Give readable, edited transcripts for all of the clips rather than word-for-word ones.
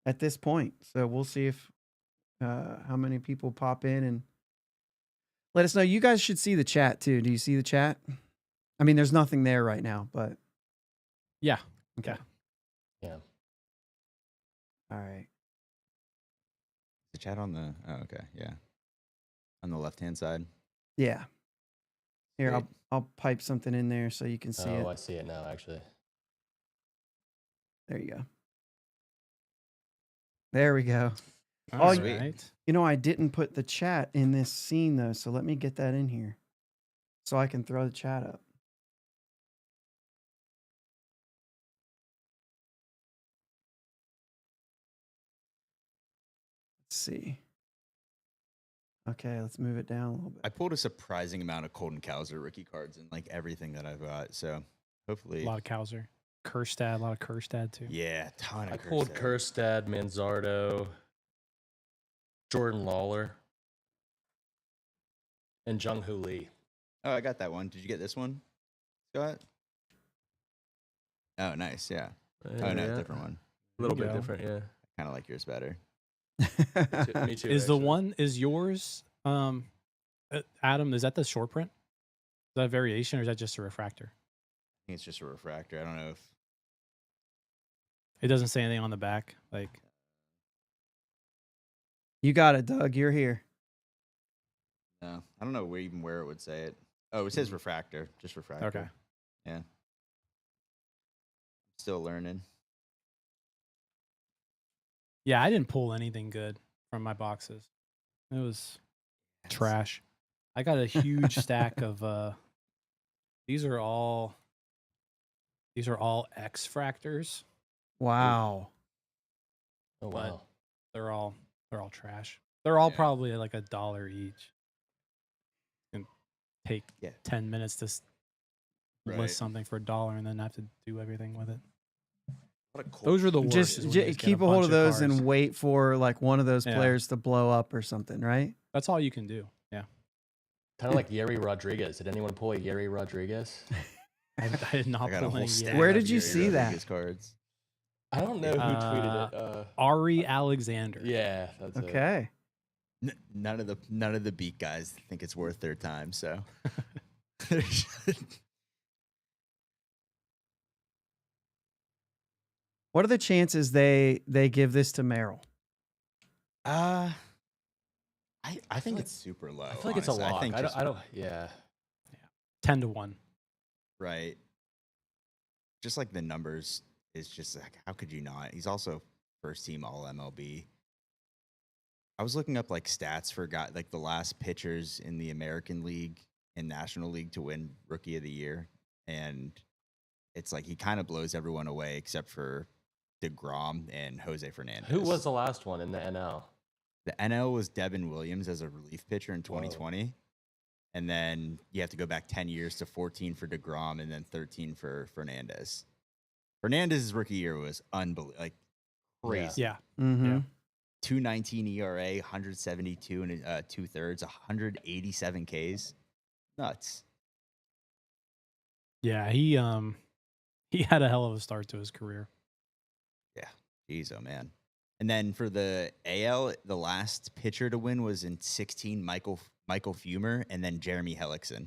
at this point. So we'll see if how many people pop in and let us know. You guys should see the chat too. Do you see the chat? I mean, there's nothing there right now, but yeah. okay. Yeah. All right. The chat on the okay, yeah. On the left-hand side. Yeah. Here, I'll pipe something in there so you can see it. Oh, I see it now, actually. There you go. There we go. All sweet. right. You know, I didn't put the chat in this scene though, so let me get that in here so I can throw the chat up. Let's see. Okay, let's move it down a little bit. I pulled a surprising amount of Colton Cowser rookie cards in like everything that I've got, so hopefully A lot of Cowser. Kerstad, a lot of Kerstad too. yeah, ton of I pulled Kerstad, Manzardo, Jordan Lawler, and Jung Hoo Lee. Oh, I got that one. Did you get this one, Scott? Oh, nice. Yeah. Oh, no, different one. A little There bit you go. different, yeah. Kind of like yours better. Me too. Is the actually. one is yours, Adam? Is that the short print? Is that a variation or is that just a refractor? I think it's just a refractor. I don't know if It doesn't say anything on the back. Like You got it, Doug. You're here. no. I don't know where it would say it. Oh, it says refractor. Just refractor. okay. Yeah. Still learning. Yeah, I didn't pull anything good from my boxes. It was trash. I got a huge stack of these are all X fractors. Wow. Oh, but wow. they're all trash. They're all Yeah. probably like $1 each. And take Yeah. 10 minutes to Right. list something for $1 and then have to do everything with it. What a cool Those are the worst. Just is when you get keep a bunch hold of those cars. and wait for like one of those Yeah. players to blow up or something, right? That's all you can do. Yeah. Kind of like Yerry Rodriguez. Did anyone pull a Yerry Rodriguez? I did not I got a pull whole any stack. yet. Where of did you Gary see that? Rodriguez cards. I don't know who tweeted it. Ari Alexander. Yeah, that's it. Okay. None of the beat guys think it's worth their time. So What are the chances they give this to Merrill? I think like- it's super low. I feel like it's a honestly. lock. I think just, I don't. Yeah. 10-1. right. Just like the numbers is just like, how could you not? He's also first team All MLB. I was looking up like stats for like the last pitchers in the American League and National League to win Rookie of the Year, and it's like he kind of blows everyone away except for DeGrom and Jose Fernandez. Who was the last one in the NL? The NL was Devin Williams as a relief pitcher in 2020. And then you have to go back 10 years to 14 for DeGrom and then 13 for Fernandez. Fernandez's rookie year was unbelievable, like crazy. Yeah. Mm-hmm. Yeah. 219 ERA, 172 and 2/3, 187 Ks. Nuts. Yeah, he had a hell of a start to his career. Yeah. Jeez, oh man. And then for the AL, the last pitcher to win was in 16, Michael Fumer, and then Jeremy Hellickson.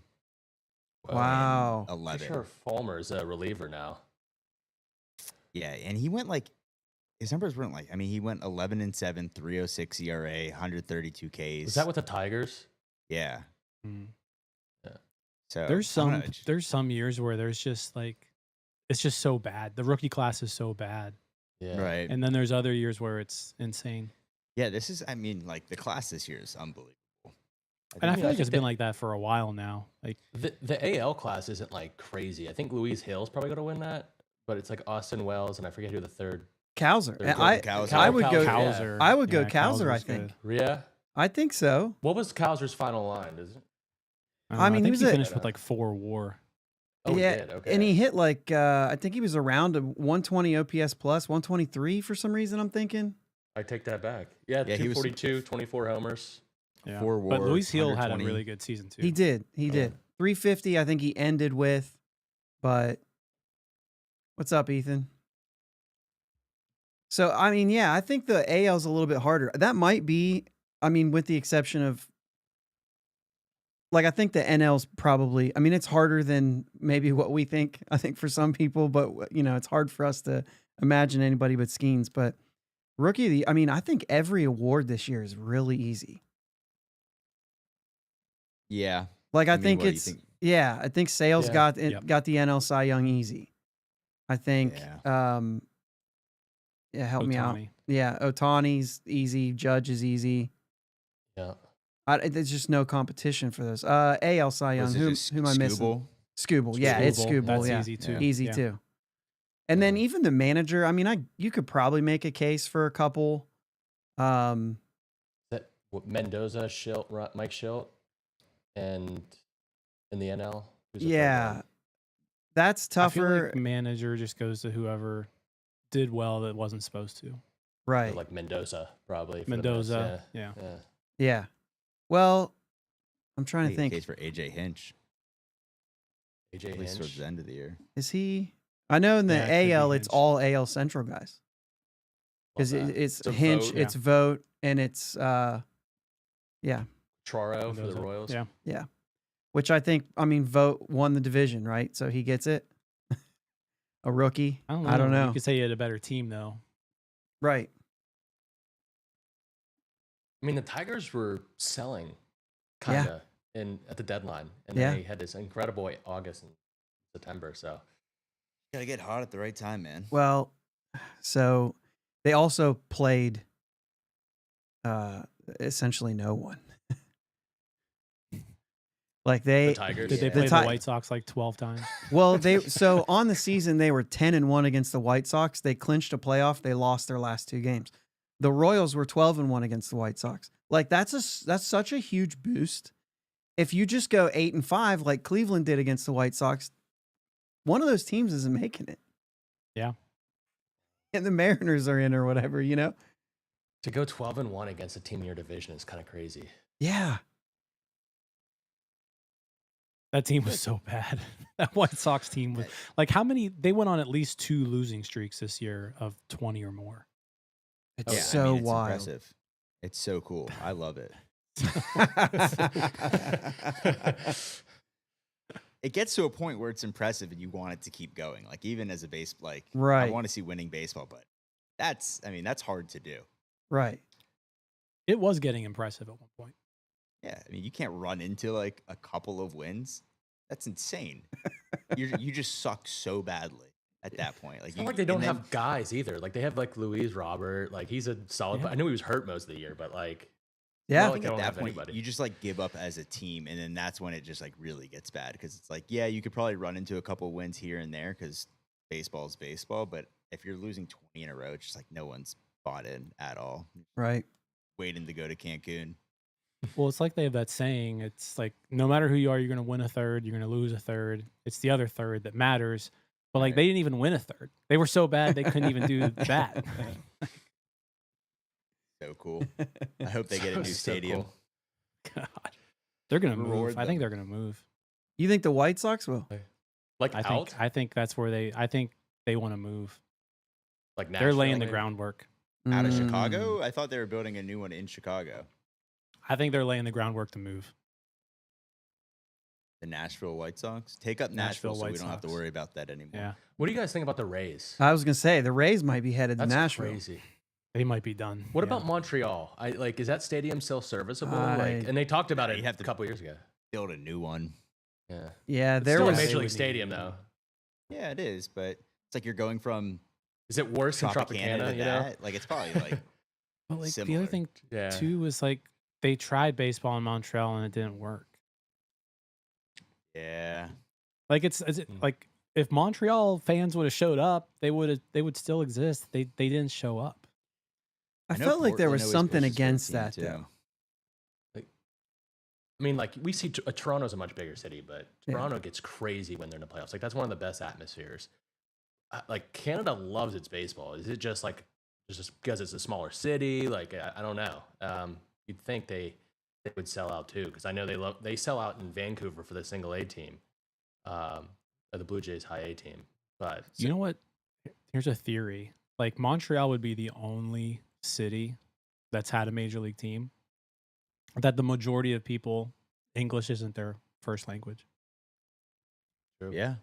Wow. 11. Sure, Fulmer's a reliever now. Yeah, and he went like his numbers weren't like. I mean, he went 11-7, 306 ERA, 132 Ks. Was that with the Tigers? Yeah. Mm. So There's I don't know, there's some years where there's just like it's just so bad. The rookie class is so bad. Yeah. right. And then there's other years where it's insane. Yeah, this is. I mean, like the class this year is unbelievable. And I think- feel like I it's think been that- like that for a while now. Like The AL class isn't like crazy. I think Louise Hill's probably going to win that, but it's like Austin Wells and I forget who the third. Kowser. There's I Kowser. I would go. Kowser. I would go Yeah, Kowser. I Kowser's think. good. Yeah. I think so. What was Kowser's final line? Is it? I mean, I he think was he a- finished with like 4 WAR. Oh, yeah, he did. Okay. and he hit like I think he was around a 120 OPS plus, 123 for some reason. I'm thinking. I take that back. Yeah, Yeah, he was- 242, 24 homers. Yeah. 4 But WAR, Luis Hill had a 120. really good season too. He did. He did. 350. I think he ended with. But what's up, Ethan? So, I mean, yeah, I think the AL is a little bit harder. That might be, I mean, with the exception of, like, I think the NL's probably, I mean, it's harder than maybe what we think, I think, for some people, but, it's hard for us to imagine anybody but Skenes. But Rookie of the, I mean, I think every award this year is really easy. Yeah. Like, I mean, think what do you it's, think? yeah, I think Sales Yeah. got Yep. got the NL Cy Young easy. I think, yeah, help me out. Ohtani. Yeah, Otani's easy. Judge is easy. Yeah. There's just no competition for those. AL Cy Young. Was it Who just am I missing? Skubal? Scooble. Yeah, it's Scooble, Scooble. That's Yeah, easy too. easy Yeah. too. And then Yeah. even the manager. I mean, you could probably make a case for a couple. That Mendoza, Schilt, Mike Schilt, and in the NL. Who's the third Yeah, one? that's I feel tougher. like manager just goes to whoever did well that wasn't supposed to. Right. Like Mendoza, probably. for the Mets, Mendoza. Yeah. Yeah. Yeah. Well, I'm trying to Make a think. case for AJ Hinch, AJ at least towards Hinch. the end of the year. Is he? I know in the Yeah, it could be AL, it's Hinch. all AL Central guys. Because Love that. it's a Hinch, vote. it's Vote, and it's yeah. Traro for the Mendoza. Royals. Yeah. Which I think, I mean, Vote won the division, right? So he gets it. A rookie. I don't know. know. You could say you had a better team though. Right. I mean, the Tigers were selling Yeah. kind of at the deadline, and Yeah. they had this incredible August and September. So Gotta get hot at the right time, man. Well, so they also played essentially no one. Like the they, Tigers. Did they Yeah. play The the Ti- White Sox like 12 times? well, so on the season they were 10-1 against the White Sox. They clinched a playoff. They lost their last 2 games. The Royals were 12-1 against the White Sox. Like that's such a huge boost. If you just go 8-5 like Cleveland did against the White Sox, one of those teams isn't making it. Yeah. And the Mariners are in or whatever, To go 12-1 against a team in your division is kind of crazy. Yeah. That team was so bad. That White Sox team was like how many? They went on at least 2 losing streaks this year of 20 or more. It's Yeah, so it's wild. impressive. It's so cool. I love it. It gets to a point where it's impressive and you want it to keep going. Like even as a I Right. want to see winning baseball, but that's hard to do. Right. It was getting impressive at one point. Yeah, I mean you can't run into like a couple of wins. That's insane. You just suck so badly at that point. Like It's not like they and don't then- have guys either. Like they have like Louise Robert. Like he's a solid. Yeah. I knew he was hurt most of the year, but like Yeah. I like think they at don't that have point, anybody. you just like give up as a team, and then that's when it just like really gets bad because it's like, yeah, you could probably run into a couple wins here and there because baseball is baseball, but if you're losing 20 in a row, it's just like no one's bought in at all. Right. Waiting to go to Cancun. Well, it's like they have that saying. It's like no matter who you are, you're going to win a third, you're going to lose a third. It's the other third that matters. But like Right. they didn't even win a third. They were so bad they couldn't even do that. So cool. I hope they get a new So stadium. cool. God. They're going to move. Reward I think them. they're going to move. You think the White Sox will? Like I think that's where I think they want to move. like They're laying the Nashville, maybe? groundwork. Out of Mm. Chicago? I thought they were building a new one in Chicago. I think they're laying the groundwork to move. The Nashville White Sox. Take up Nashville Nashville so we White don't have to Sox. worry about that anymore. Yeah. What do you guys think about the Rays? I was gonna say the Rays might be headed That's to Nashville. crazy. They might be done. What Yeah. about Montreal? Is that stadium still serviceable? I- And they talked about Yeah, it you have a to- couple years ago. Build a new one. Yeah, Yeah, it's there still was a major They league would stadium need- though. Yeah, it is, but it's like you're going from Is it worse than Tropicana Tropicana? to You know? that. Like it's probably like But like the similar. other thing Yeah. too was like they tried baseball in Montreal and it didn't work. yeah. Like it's Mm. like if Montreal fans would have showed up, they would still exist. They didn't show up. I know felt like there Portland was always something pushes for a against team, that too. though. I mean, like we see Toronto's a much bigger city, but Yeah. Toronto gets crazy when they're in the playoffs. Like that's one of the best atmospheres. Like Canada loves its baseball. Is it just because it's a smaller city? Like I don't know. You'd think they would sell out too, because I know they sell out in Vancouver for the single A team, or the Blue Jays high A team. But You know what? Here's a theory. like Montreal would be the only city that's had a major league team that the majority of people English isn't their first language. True. Yeah.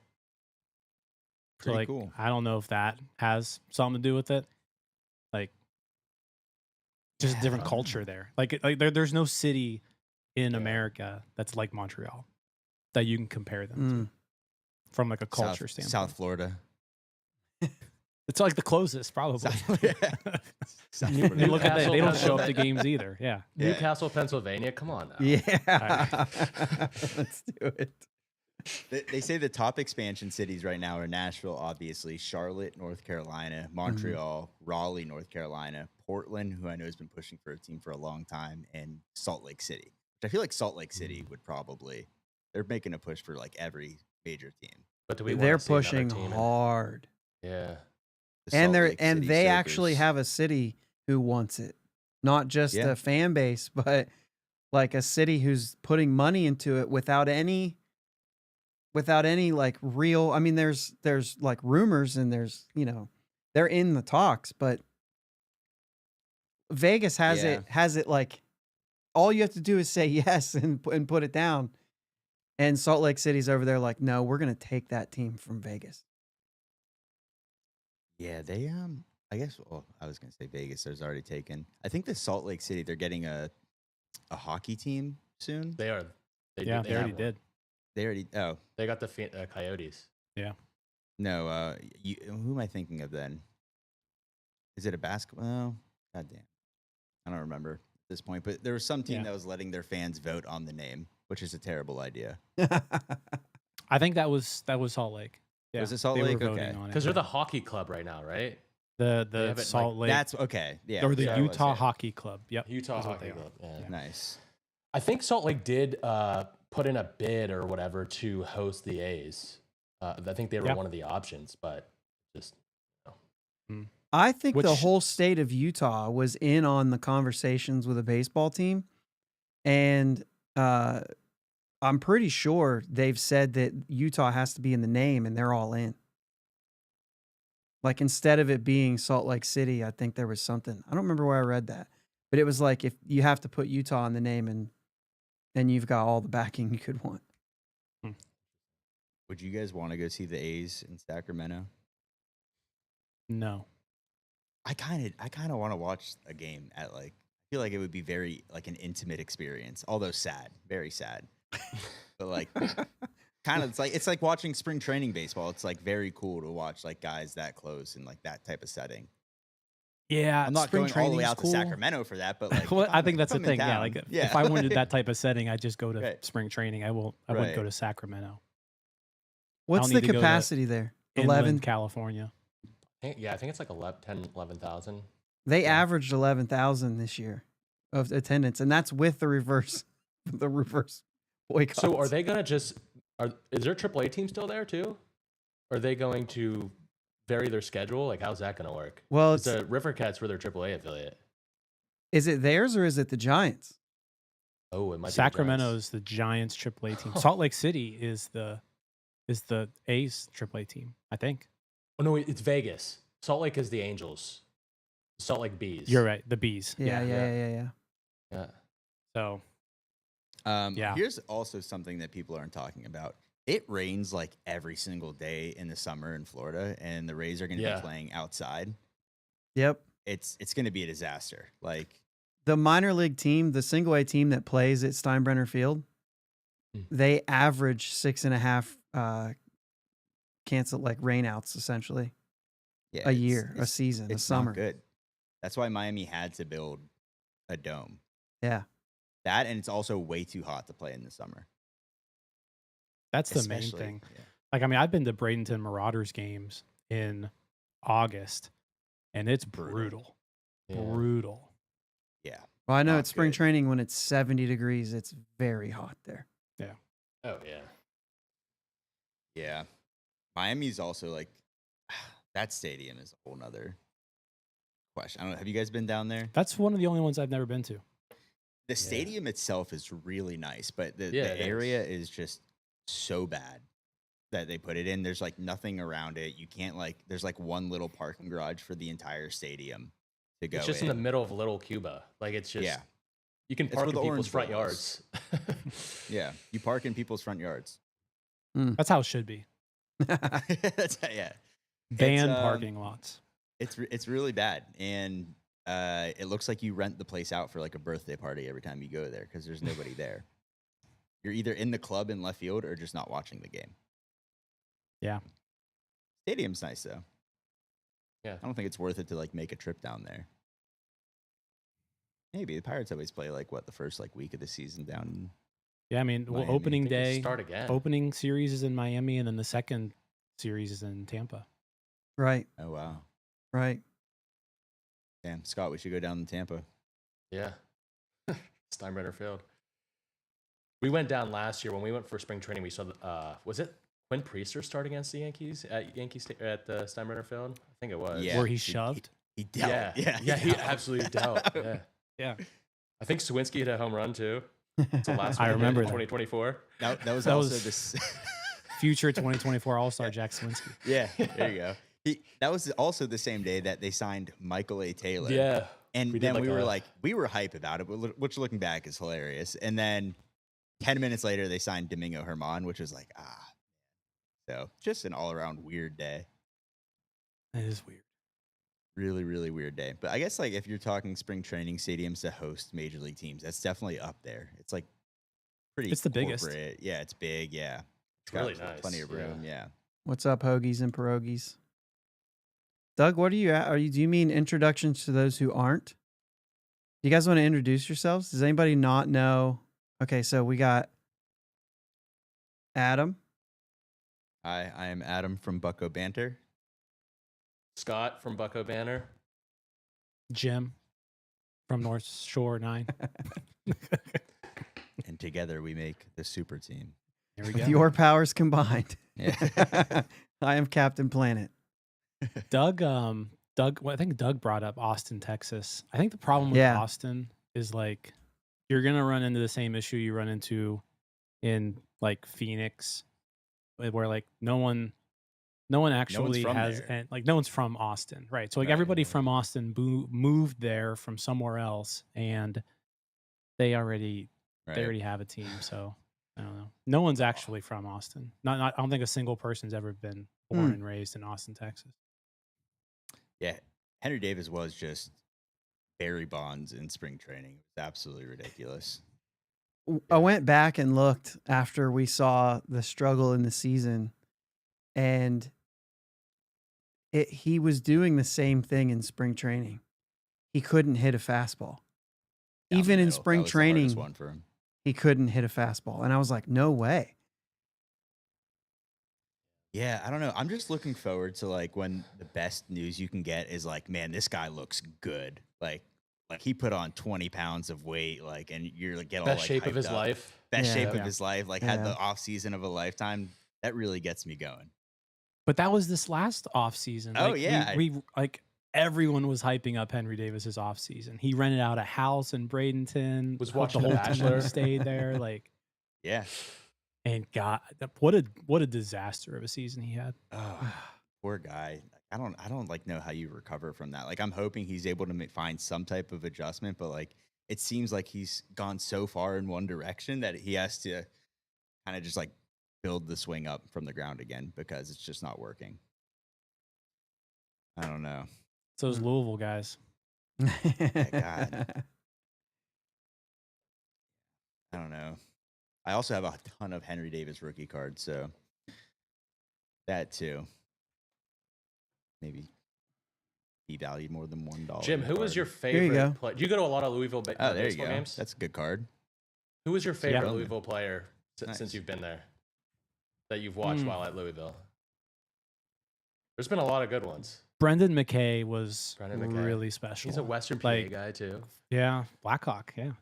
So Pretty like cool. I don't know if that has something to do with it. Like just a Yeah, different I don't culture know. there. Like there's no city in Yeah. America that's like Montreal that you can compare them Mm. to from like a culture standpoint. South Florida. It's like the closest probably. South You Florida. look at that, they don't show up Newcastle, to games either. Yeah. Yeah. Newcastle, Pennsylvania. Come on now. Yeah. Let's do it. They say the top expansion cities right now are Nashville, obviously, Charlotte, North Carolina, Montreal, Raleigh, North Carolina, Portland, who I know has been pushing for a team for a long time, and Salt Lake City. Which I feel like Salt Lake City would probably, they're making a push for like every major team. But do we They're wanna see another pushing team in- hard. Yeah. The And Salt Lake they City actually Soakers. have a city who wants it. Not just Yeah. a fan base, but like a city who's putting money into it without any like real, I mean there's like rumors and there's, they're in the talks, but Vegas has it like all you have to do is say yes and put it down. And Salt Lake City's over there like, no, we're going to take that team from Vegas. Yeah, they I guess well, I was gonna say Vegas there's already taken. I think the Salt Lake City, they're getting a hockey team soon. They are. They Yeah, do, they already have one. did. They already They got the Coyotes. no, who am I thinking of then? Is it a basketball? Oh, god damn. I don't remember at this point, but there was some team Yeah. that was letting their fans vote on the name, which is a terrible idea. I think that was Salt Lake. Yeah, Was it Salt they Lake? Were voting Okay. on it. Because they're the hockey club right now, right? They the have it, Salt Lake That's okay. Yeah. or the that was Utah it. Hockey Club. Yep. Utah That's what Hockey they are. Club. Yeah. Yeah. Nice. I think Salt Lake did put in a bid or whatever to host the A's. I think they were Yeah. one of the options, but just I think the Which- whole state of Utah was in on the conversations with a baseball team. And I'm pretty sure they've said that Utah has to be in the name and they're all in. Like instead of it being Salt Lake City, I think there was something. I don't remember where I read that. But it was like if you have to put Utah in the name and you've got all the backing you could want. Would you guys want to go see the A's in Sacramento? No. I kind of want to watch a game at like. I feel like it would be very like an intimate experience, although sad, very sad. But like, kind of, it's like watching spring training baseball. It's like very cool to watch like guys that close in like that type of setting. Yeah, I'm not spring going all the way training's out cool. to Sacramento for that, but like, Well, I come- think that's the come in thing. Yeah, town. like if I wanted that type of setting, I'd just go to Right. spring training. I wouldn't go Right. to Sacramento. What's need the to go to capacity there? Inland 11. California. I think it's like 11,000. They Yeah. averaged 11,000 this year of attendance, and that's with the reverse boycott. So are they gonna just? Is their AAA team still there too? Are they going to vary their schedule? Like, how's that gonna work? Well, 'Cause the River Cats were their AAA affiliate. is it theirs or is it the Giants? Oh, it might be the Giants. Sacramento's the Giants AAA team. Salt Lake City is the A's AAA team, I think. Oh no, it's Vegas. Salt Lake is the Angels. Salt Lake Bees. You're right. The Bees. Yeah. Yeah. So Yeah. Here's also something that people aren't talking about. It rains like every single day in the summer in Florida, and the Rays are going to Yeah. be playing outside. Yep. It's going to be a disaster. Like, The minor league team, the single A team that plays at Steinbrenner Field, Hmm. they average 6.5 cancel like rainouts essentially yeah, a it's- year, a it's- season, a it's summer. not good. That's why Miami had to build a dome. Yeah. That, and it's also way too hot to play in the summer. that's the main Especially- thing. yeah. Like, I mean, I've been to Bradenton Marauders games in August, and it's brutal. Yeah. Brutal. Yeah. Well, I know Not it's spring good. training when it's 70 degrees. It's very hot there. Oh yeah. Yeah. Miami's also like, that stadium is a whole nother question. I don't know. Have you guys been down there? That's one of the only ones I've never been to. The stadium itself is really nice, but Yeah, the it is. area is just so bad. that they put it in. There's like nothing around it. You can't like. There's like one little parking garage for the entire stadium to go. It's just in the middle of Little Cuba. Like it's just you can It's park where in the people's Orange front Bowl yards. Yeah, you park in people's front yards. That's how it should be. That's Ban It's, parking lots. It's really bad, and it looks like you rent the place out for like a birthday party every time you go there because there's nobody there. You're either in the club in left field or just not watching the game. Yeah. Stadium's nice though. Yeah. I don't think it's worth it to like make a trip down there. Maybe the Pirates always play like what the first like week of the season down. Yeah, I mean, well, Miami. opening They could day, start again. opening series is in Miami, and then the second series is in Tampa. Right. Oh wow. Right. Damn, Scott, we should go down to Tampa. Yeah. Steinbrenner Field. We went down last year when we went for spring training. We saw was it Quinn Priester start against the Yankees at at the Steinbrenner Field? I think it was. Yeah. Where he shoved. He dealt. Yeah, he absolutely dealt. Yeah. Yeah. I think Sawinski hit a home run too. It's the last I one remember in that. 2024. That was That also was- this. Future 2024 All-Star Jack Sawinski. Yeah, there you go. That was also the same day that they signed Michael A. Taylor. Yeah. And We did then like we were hype about it, which looking back is hilarious. And then 10 minutes later, they signed Domingo Herman, which was like, So just an all around weird day. That is weird. Really, really weird day. But I guess like if you're talking spring training stadiums to host major league teams, that's definitely up there. It's like pretty It's the biggest. corporate. Yeah, it's big. Yeah. It's really got nice. Plenty of room. Yeah. What's up, hoagies and pierogies? Doug, what are you at? Do you mean introductions to those who aren't? You guys want to introduce yourselves? Does anybody not know? Okay, so we got Adam. I am Adam from Bucco Bantr. Scott from Bucco Banner. Jim from North Shore 9. And together we make the super team. Here we With go. your powers combined. Yeah. I am Captain Planet. Doug, well, I think Doug brought up Austin, Texas. I think the problem with Yeah. Austin is like you're gonna run into the same issue you run into in like Phoenix, where like no one actually from has, there. and like no one's from Austin, right? So like Right. everybody from Austin moved there from somewhere else, and they already have a team. So I don't know. No one's actually from Austin. Not I don't think a single person's ever been born and raised in Austin, Texas. Yeah. Henry Davis was just Barry Bonds in spring training. It was absolutely ridiculous. I went back and looked after we saw the struggle in the season, and he was doing the same thing in spring training. He couldn't hit a fastball. Down Even the in middle. spring That was the hardest training, one for him. he couldn't hit a fastball. And I was like, no way. Yeah, I don't know. I'm just looking forward to like when the best news you can get is like, man, this guy looks good. Like he put on 20 pounds of weight, like, and you're like get all Best like shape of hyped his up. life. Best Yeah. shape Yeah. of his life. Like had Yeah. the off season of a lifetime. That really gets me going. But that was this last off season. Oh, Like, yeah. we like everyone was hyping up Henry Davis's off season. He rented out a house in Bradenton. Was hooked watching the The whole team Bachelor. stayed there. Like, Yeah. and God, what a disaster of a season he had. Oh, poor guy. I don't like know how you recover from that. Like I'm hoping he's able to find some type of adjustment, but like it seems like he's gone so far in one direction that he has to kind of just like build the swing up from the ground again because it's just not working. I don't know. It's those Louisville guys. God. I don't know. I also have a ton of Henry Davis rookie cards, so that too. Maybe he valued more than $1. Jim, who was your you favorite go. player? Do you go to a lot of Louisville Oh, there you baseball go. games? That's a good card. Who was your favorite Yeah. Louisville player Nice. since you've been there that you've watched while at Louisville? There's been a lot of good ones. Brendan McKay was Brendan McKay. really special. He's a Western PA Like- guy too. Yeah, Blackhawk. Yeah.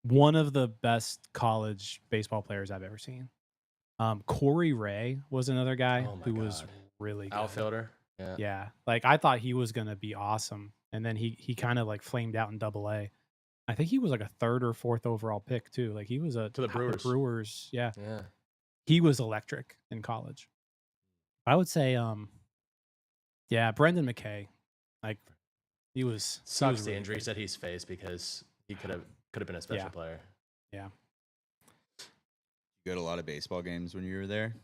One of the best college baseball players I've ever seen. Corey Ray was another guy Oh my who was God. really good. Outfielder. Yeah. Yeah, like I thought he was gonna be awesome, and then he kind of like flamed out in Double-A. I think he was like a 3rd or 4th overall pick too. Like he was To the Brewers. Brewers, yeah. Yeah. he was electric in college. I would say, yeah, Brendan McKay. Like he was Sucks the really injuries good. that he's faced because he could have been a special player. Yeah. You go to a lot of baseball games when you were there?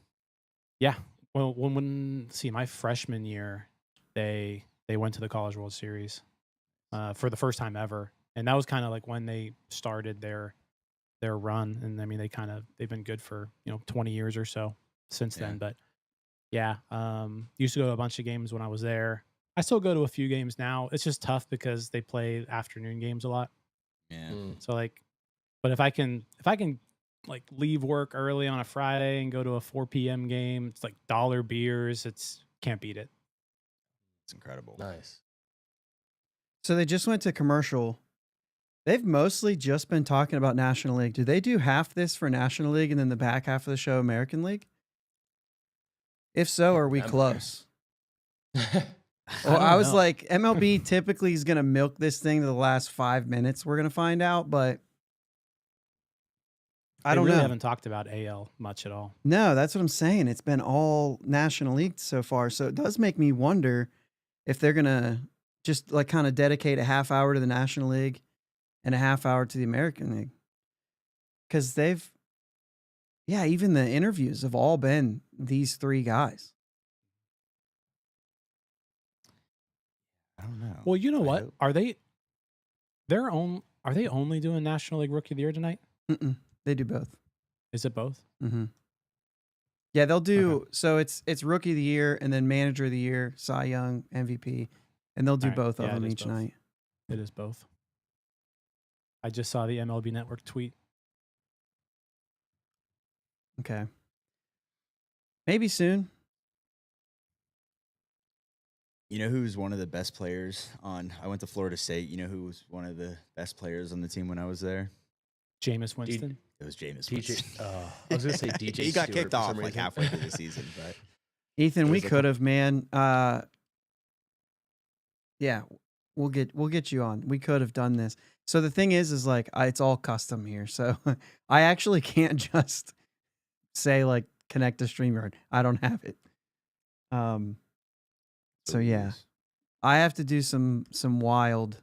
Yeah. Well, when see my freshman year, they went to the College World Series for the first time ever, and that was kind of like when they started their run. And I mean, they've been good for 20 years or so since then. But yeah, used to go to a bunch of games when I was there. I still go to a few games now. It's just tough because they play afternoon games a lot. Yeah. So like, but if I can like leave work early on a Friday and go to a 4 p.m. game, it's like $1 beers. Can't beat it. It's incredible. Nice. So they just went to commercial. They've mostly just been talking about National League. Do they do half this for National League and then the back half of the show American League? If so, are we close? Well, I was like, MLB typically is going to milk this thing to the last 5 minutes. We're going to find out, but I don't know. Haven't talked about AL much at all. No, that's what I'm saying. It's been all National League so far. So it does make me wonder if they're going to just like kind of dedicate a half hour to the National League and a half hour to the American League. Because even the interviews have all been these three guys. I don't know. Well, you know what? Are they only doing National League Rookie of the Year tonight? Mm-mm. They do both. Is it both? Mm-hmm. Yeah, they'll do. So it's Rookie of the Year and then Manager of the Year, Cy Young, MVP, and they'll do both of them each night. It is both. I just saw the MLB Network tweet. Okay. Maybe soon. You know who's one of the best players on? I went to Florida State. You know who was one of the best players on the team when I was there? Jameis Winston. It was Jameis DJ, Winston. I was going to say DJ. He got Stewart kicked for off some like reason. halfway through the season, but Ethan, we was like could have, man. Yeah, we'll get you on. We could have done this. So the thing is like it's all custom here. So I actually can't just say like connect to StreamYard. I don't have it. So yeah, I have to do some wild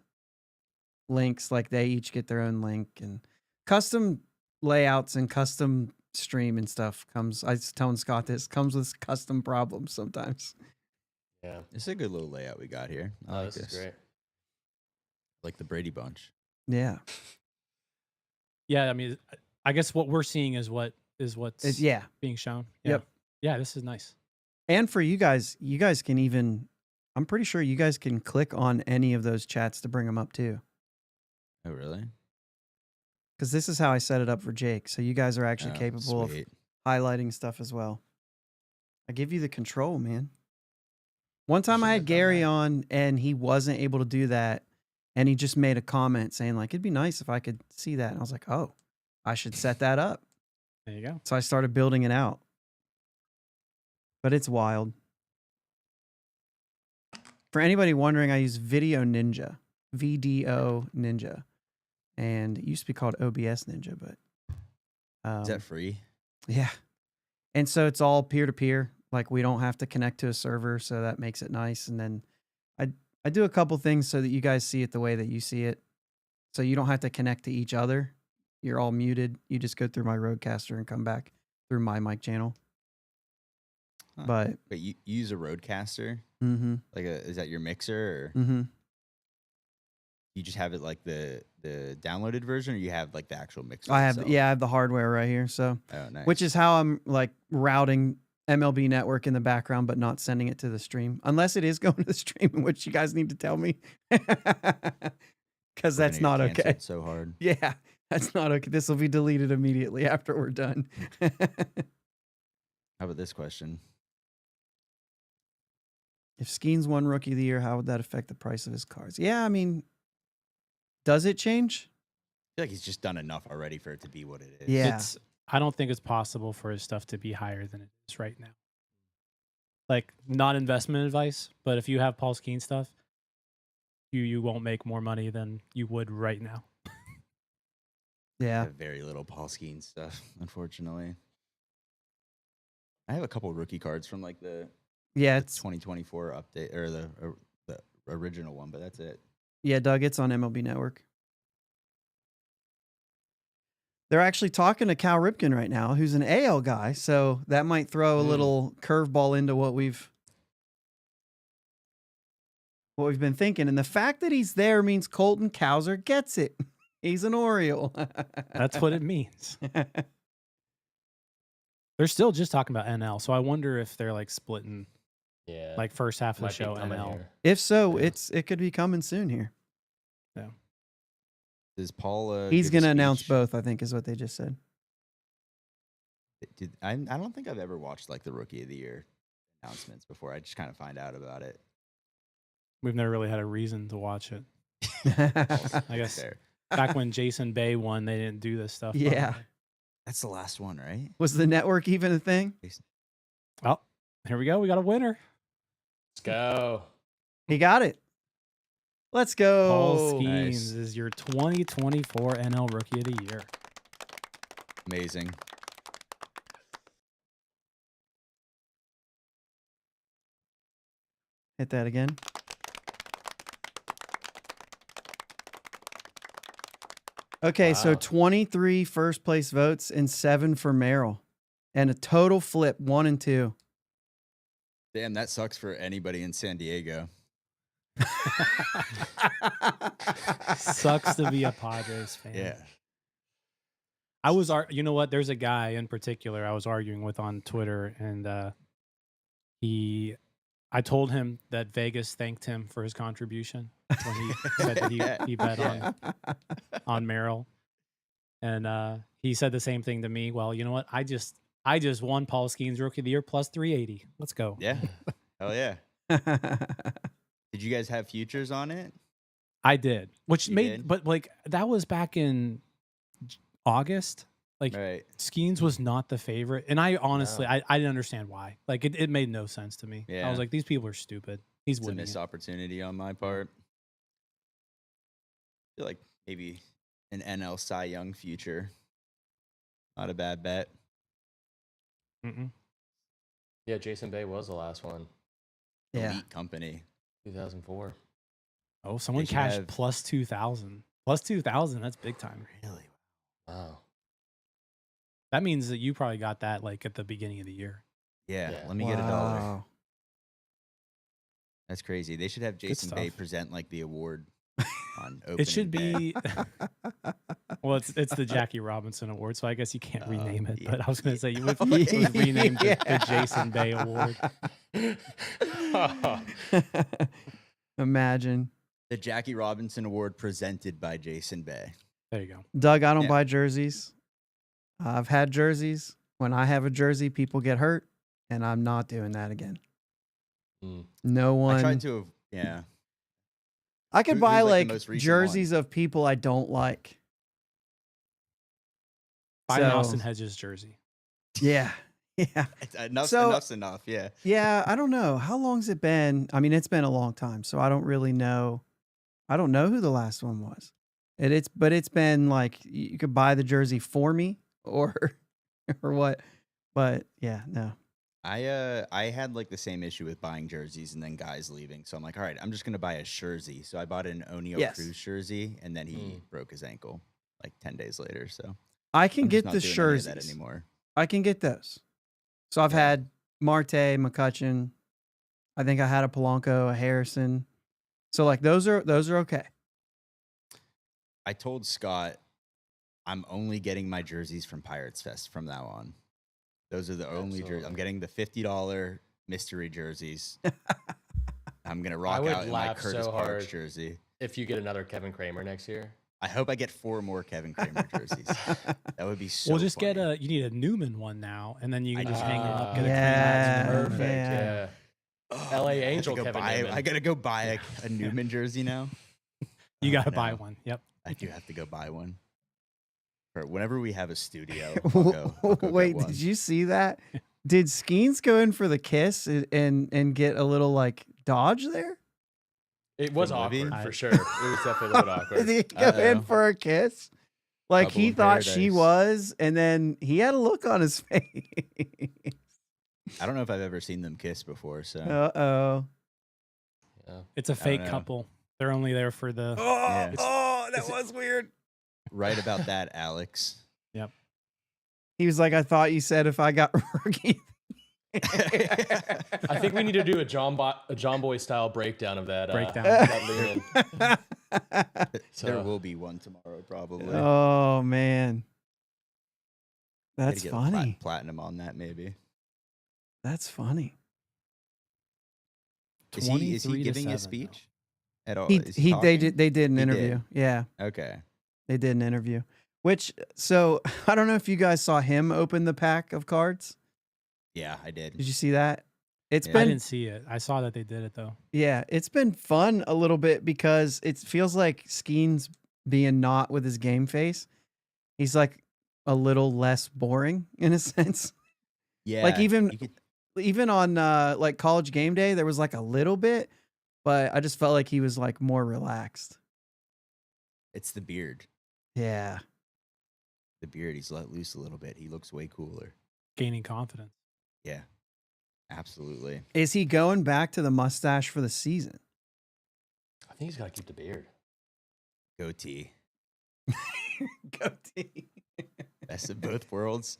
links. Like they each get their own link and custom layouts and custom stream and stuff comes. I was telling Scott this comes with custom problems sometimes. Yeah, it's a good little layout we got here. I like this is great. Like the Brady Bunch. Yeah. Yeah, I mean, I guess what we're seeing is what's being shown. Yeah. Yep. Yeah, this is nice. And for you guys can even, I'm pretty sure you guys can click on any of those chats to bring them up too. Oh, really? Because this is how I set it up for Jake. So you guys are actually capable of highlighting stuff as well. I give you the control, man. One time I had Gary on and he wasn't able to do that. And he just made a comment saying like, it'd be nice if I could see that. And I was like, oh, I should set that up. There you go. So I started building it out. But it's wild. For anybody wondering, I use Video Ninja, VDO Ninja. And it used to be called OBS Ninja, but is that free? Yeah. And so it's all peer-to-peer. Like we don't have to connect to a server, so that makes it nice. And then I do a couple things so that you guys see it the way that you see it. So you don't have to connect to each other. You're all muted. You just go through my Rodecaster and come back through my mic channel. Huh. But you use a Rodecaster? Mm-hmm. Like is that your mixer? Or Mm-hmm. You just have it like the downloaded version, or you have like the actual mixer? I have itself? I have the hardware right here. So nice. Which is how I'm like routing MLB Network in the background, but not sending it to the stream. Unless it is going to the stream, in which you guys need to tell me. Because that's not okay. So hard. Yeah, that's not okay. This will be deleted immediately after we're done. How about this question? If Skenes won Rookie of the Year, how would that affect the price of his cards? Yeah, I mean, does it change? I feel like he's just done enough already for it to be what it is. Yeah. I don't think it's possible for his stuff to be higher than it is right now. Like, not investment advice, but if you have Paul Skenes stuff, you won't make more money than you would right now. Yeah. I have very little Paul Skenes stuff, unfortunately. I have a couple rookie cards from like the it's 2024 update or the original one, but that's it. yeah, Doug. It's on MLB Network. They're actually talking to Cal Ripken right now, who's an AL guy, so that might throw a little curveball into what we've been thinking. And the fact that he's there means Colton Cowser gets it. He's an Oriole. That's what it means. They're still just talking about NL, so I wonder if they're like splitting, like first half of the Might be show coming NL. here. If so, Yeah. it could be coming soon here. Yeah. Does Paul? He's give a going to announce speech? both, I think, is what they just said. I don't think I've ever watched like the Rookie of the Year announcements before. I just kind of find out about it. We've never really had a reason to watch it. I guess Fair. back when Jason Bay won, they didn't do this stuff. Yeah. That's the last one, right? Was the network even a thing? Oh, here we go. We got a winner. Let's go. He got it. Let's go. Paul Skenes nice. is your 2024 NL Rookie of the Year. Amazing. Hit that again. Okay, so Wow. 23 first place votes and 7 for Merrill. And a total flip 1 and 2. Damn, that sucks for anybody in San Diego. Sucks to be a Padres fan. Yeah. I was, you know what? There's a guy in particular I was arguing with on Twitter, and I told him that Vegas thanked him for his contribution when he said that he bet on Merrill, and he said the same thing to me. Well, you know what? I just won Paul Skenes Rookie of the Year plus 380. Let's go. Yeah. Hell yeah. Did you guys have futures on it? I did, which You made, did? but like that was back in August. Like Right. Skenes was not the favorite, and I honestly, No. I didn't understand why. Like it made no sense to me. I Yeah. was like, these people are stupid. He's It's a winning. missed opportunity on my part. I feel like maybe an NL Cy Young future. Not a bad bet. Mm-mm. Yeah, Jason Bay was the last one. Yeah. Elite company. 2004. Oh, someone should cashed have- plus 2,000. Plus 2,000. That's big time. Really? Wow. That means that you probably got that like at the beginning of the year. Yeah. Yeah. Let me get $1. Wow. That's crazy. They should have Jason Bay stuff. present like the award on opening It should day. be. Well, it's the Jackie Robinson Award, so I guess you can't rename it. yeah. But I was going to say you would Yeah. rename the Jason Bay Award. Imagine. The Jackie Robinson Award presented by Jason Bay. There you go. Doug, I don't Yeah. buy jerseys. I've had jerseys. When I have a jersey, people get hurt, and I'm not doing that again. Mm. No one. I tried to, yeah. I could Who's, buy like, the like most recent jerseys of people I don't like. Buy an So- Austin Hedges jersey. Yeah. Yeah. Enough's enough, yeah. Yeah. I don't know. How long's it been? I mean, it's been a long time, so I don't really know. I don't know who the last one was. But it's been like you could buy the jersey for me or what. But yeah, no. I had like the same issue with buying jerseys and then guys leaving. So I'm like, all right, I'm just gonna buy a jersey. So I bought an O'Neal Yes. Cruz jersey, and then he broke his ankle like 10 days later. So I can I'm just get not the doing any of that jerseys. anymore. I can get those. So I've had Marte, McCutcheon. I think I had a Polanco, a Harrison. So like those are okay. I told Scott I'm only getting my jerseys from Pirates Fest from now on. Those are the only jerseys. I'm Absolutely. getting the $50 mystery jerseys. I'm gonna I rock would out in my laugh Curtis so Parks hard. jersey. If you get another Kevin Kramer next year. I hope I get 4 more Kevin Kramer jerseys. That would be so Well, just funny. get you need a Newman one now, and then you can I just do. hang it up. Get a Yeah. Newman. Perfect. Yeah. Yeah. LA I have to Angel go Kevin buy- Newman. I gotta go buy a Newman jersey now. You Oh, got to buy no. one. Yep. I do have to go buy one. For whenever we have a studio, I'll go Wait, get one. did you see that? Did Skenes go in for the kiss and get a little like dodge there? It was From Libby? awkward for sure. It was definitely a little awkward. Did he go in Uh-oh. for a kiss? Like Couple he in thought she paradise. was, and then he had a look on his face. I don't know if I've ever seen them kiss before. So Uh-oh. Yeah. It's a fake know. couple. They're only there for the. Yeah. That was weird. right about that, Alex. Yep. He was like, I thought you said if I got rookie. I think we need to do a John Boy style breakdown of that. Breakdown. That lean-in. There will be one tomorrow, probably. Oh, man. Gotta That's get funny. Platinum on that, maybe. That's funny. Is he giving a speech at all? Is They talking? did an He interview. did. Yeah, Okay. they did an interview. Which, so I don't know if you guys saw him open the pack of cards. Yeah, I did. Did you see that? It's Yeah. I been didn't see it. I saw that they did it though. Yeah, it's been fun a little bit because it feels like Skenes being not with his game face. He's like a little less boring in a sense. Yeah. Like you could- even on like College Game Day, there was like a little bit, but I just felt like he was like more relaxed. it's the beard. Yeah. The beard. He's let loose a little bit. He looks way cooler. Gaining confidence. Yeah. Absolutely. Is he going back to the mustache for the season? I think he's got to keep the beard. Goatee. Goatee. Best of both worlds.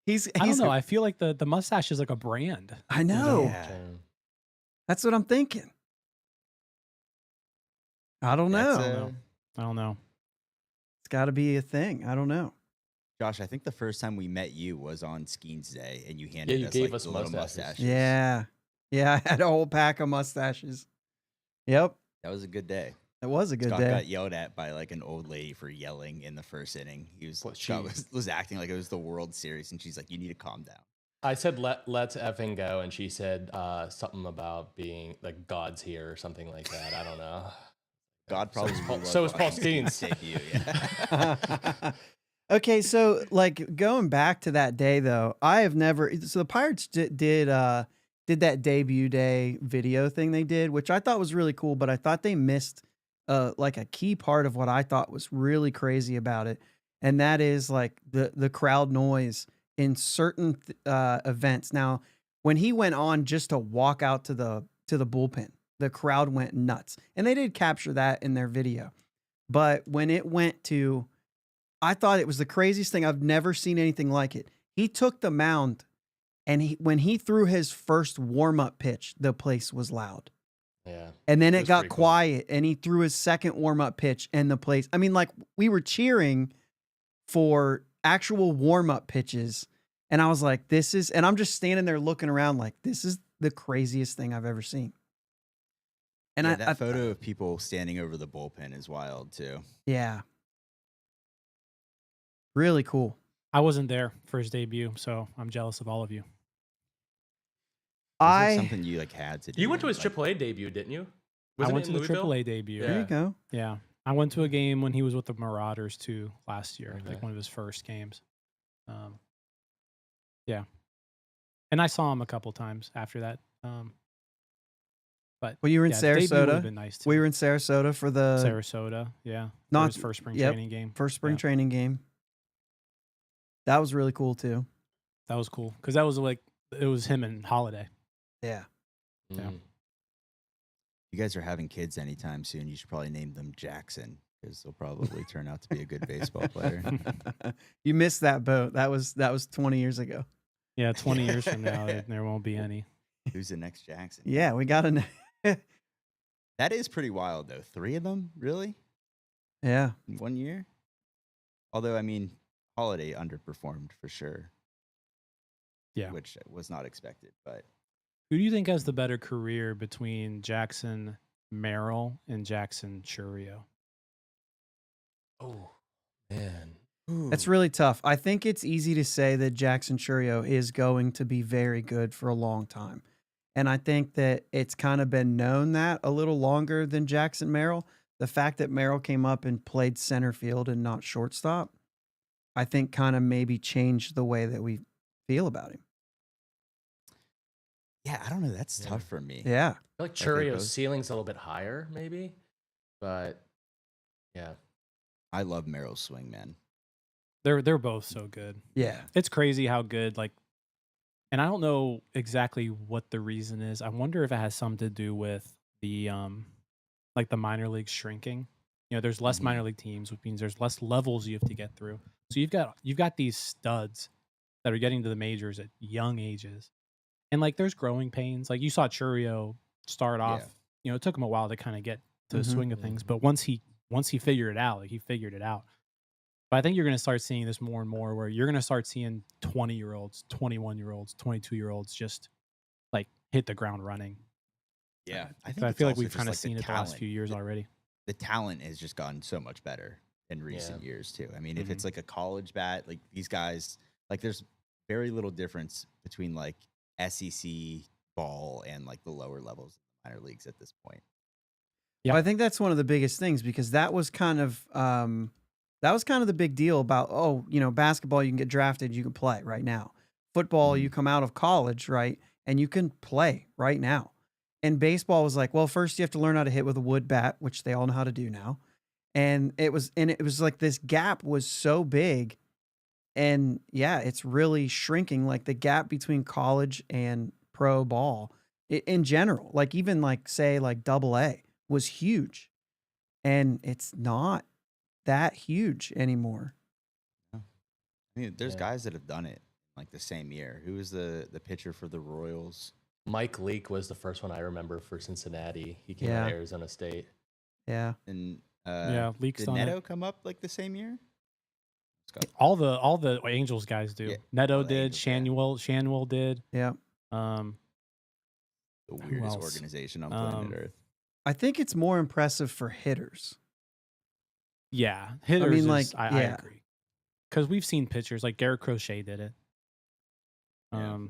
I don't know. I feel like the mustache is like a brand. I know. Yeah. That's what I'm thinking. I don't know. That's, I don't know. It's got to be a thing. I don't know. Josh, I think the first time we met you was on Skenes Day, and you handed you us gave like us the little mustaches. mustaches. Yeah. Yeah, I had a whole pack of mustaches. Yep. That was a good day. It was a good Scott day. got yelled at by like an old lady for yelling in the first inning. Scott was acting like it was the World Series, and she's like, "You need to calm down." I said, let's effing go. And she said something about being like God's here or something like that. I don't know. God probably so is Paul watching Skenes. debut. Yeah. Okay, so like going back to that day though, I have never. So the Pirates did that debut day video thing they did, which I thought was really cool, but I thought they missed like a key part of what I thought was really crazy about it, and that is like the crowd noise in certain events. Now, when he went on just to walk out to the bullpen, the crowd went nuts, and they did capture that in their video. But when it went to, I thought it was the craziest thing. I've never seen anything like it. He took the mound, and when he threw his first warm-up pitch, the place was loud. Yeah. And then it was got pretty cool. quiet, and he threw his second warm-up pitch, and the place, I mean, like, we were cheering for actual warm-up pitches, and I was like, and I'm just standing there looking around like, this is the craziest thing I've ever seen. And Yeah, that photo of people standing over the bullpen is wild too. Yeah. Really cool. I wasn't there for his debut, so I'm jealous of all of you. Is that something you like had to do? You went to his like, AAA debut, didn't you? I Wasn't went it to in the Louisville? AAA debut. There you go. Yeah. I went to a game when he was with the Marauders too last year, Okay. like one of his first games. Yeah. And I saw him a couple times after that. But Well, you were in debut would've Sarasota. been nice too. We were in Sarasota for the Sarasota, yeah. For not- his first spring yep. training game. first spring Yeah. training game. That was really cool too. That was cool because that was like it was him and Holiday. Yeah. Yeah. Mm. You guys are having kids anytime soon. You should probably name them Jackson because they'll probably turn out to be a good baseball player. You missed that boat. That was 20 years ago. Yeah, 20 years from now, there won't be any. Who's the next Jackson? Yeah, we got to. That is pretty wild though. 3 of them, really, Yeah. in 1 year. Although I mean, Holiday underperformed for sure. Yeah. Which was not expected, but Who do you think has the better career between Jackson Merrill and Jackson Churio? Oh, man. That's really tough. I think it's easy to say that Jackson Churio is going to be very good for a long time. And I think that it's kind of been known that a little longer than Jackson Merrill. The fact that Merrill came up and played center field and not shortstop, I think kind of maybe changed the way that we feel about him. yeah, I don't know. That's Yeah. tough for me. Yeah. I feel like they Churio's both- ceiling's a little bit higher, maybe. But yeah. I love Merrill's swing, man. They're both so good. Yeah. It's crazy how good like And I don't know exactly what the reason is. I wonder if it has something to do with the like the minor leagues shrinking. There's less Hmm. minor league teams, which means there's less levels you have to get through. So you've got these studs that are getting to the majors at young ages. And like there's growing pains. Like you saw Churio start off, Yeah. it took him a while to kind of get to the Mhm. swing of things, but once he figured it out, like he figured it out. But I think you're going to start seeing this more and more where you're going to start seeing 20-year-olds, 21-year-olds, 22-year-olds just like hit the ground running. Yeah. I 'Cause think I it's feel like also we've just kind of like the seen it the last talent. few years already. The talent has just gotten so much better in Yeah. recent years too. I mean, if Mhm. it's like a college bat, like these guys, like there's very little difference between like SEC ball and like the lower levels of the minor leagues at this point. Yeah. I think that's one of the biggest things because that was kind of the big deal about basketball you can get drafted, you can play right now. Football you come out of college, right? And you can play right now. And baseball was like, well, first you have to learn how to hit with a wood bat, which they all know how to do now. And it was like this gap was so big. And yeah, it's really shrinking, like the gap between college and pro ball in general. Like even like say like double A was huge. And it's not that huge anymore. I mean, there's Yeah. guys that have done it like the same year. Who was the pitcher for the Royals? Mike Leake was the first one I remember for Cincinnati. He came out Yeah. of Arizona State. Yeah. And Yeah, Leak's did done it. Neto come up like the same year? All the Angels guys do. Yeah, Neto all the did. Angels, yeah. Shanwell did. Yeah. Um, The Who weirdest else? organization on planet Earth. I think it's more impressive for hitters. yeah, hitters. mean, like, I yeah. agree. Because we've seen pitchers like Garrett Crochet did it. Yeah.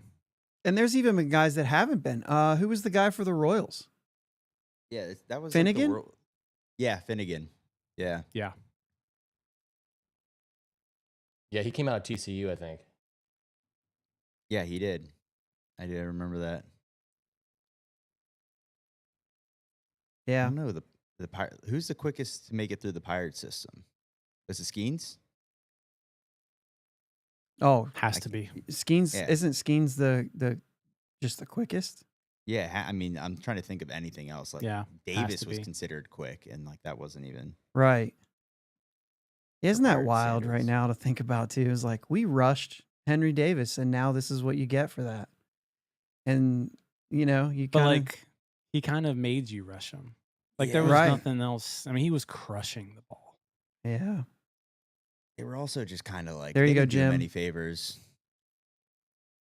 And there's even been guys that haven't been. Who was the guy for the Royals? Yeah, that was Finnegan? Like the world. Yeah, Finnegan. Yeah. Yeah. Yeah, he came out of TCU, I think. Yeah, he did. I did remember that. I Yeah. don't know the who's the quickest to make it through the pirate system? Was it Skenes? Oh, Has to be. Skenes Yeah. isn't Skenes the just the quickest? Yeah, I mean, I'm trying to think of anything else. Like Yeah, has Davis to was be. considered quick, and like that wasn't even. Right. Isn't that Pirate wild right standards. now to think about too? Is like we rushed Henry Davis and now this is what you get for that. And you But kind like, he kind of made you rush him. Like there was Right. nothing else. I mean, he was crushing the ball. yeah. They were also just kind of like There you they go, didn't do him Jim. any favors.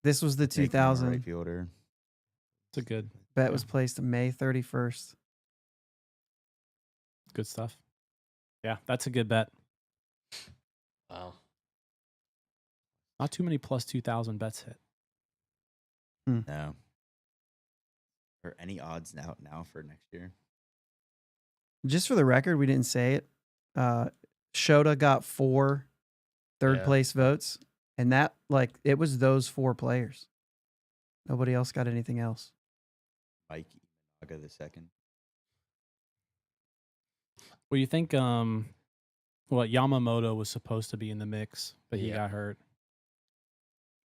This was the Making him a 2000 right fielder. It's a good bet was placed May 31st. stuff. Yeah, that's a good bet. Wow. Not too many plus 2,000 bets hit. No. Or any odds now for next year? Just for the record, we didn't say it. Shota got 4 third Yeah. place votes, and that it was those 4 players. Nobody else got anything else. Mike Naga the second. Well, you think Yamamoto was supposed to be in the mix, but he Yeah. got hurt.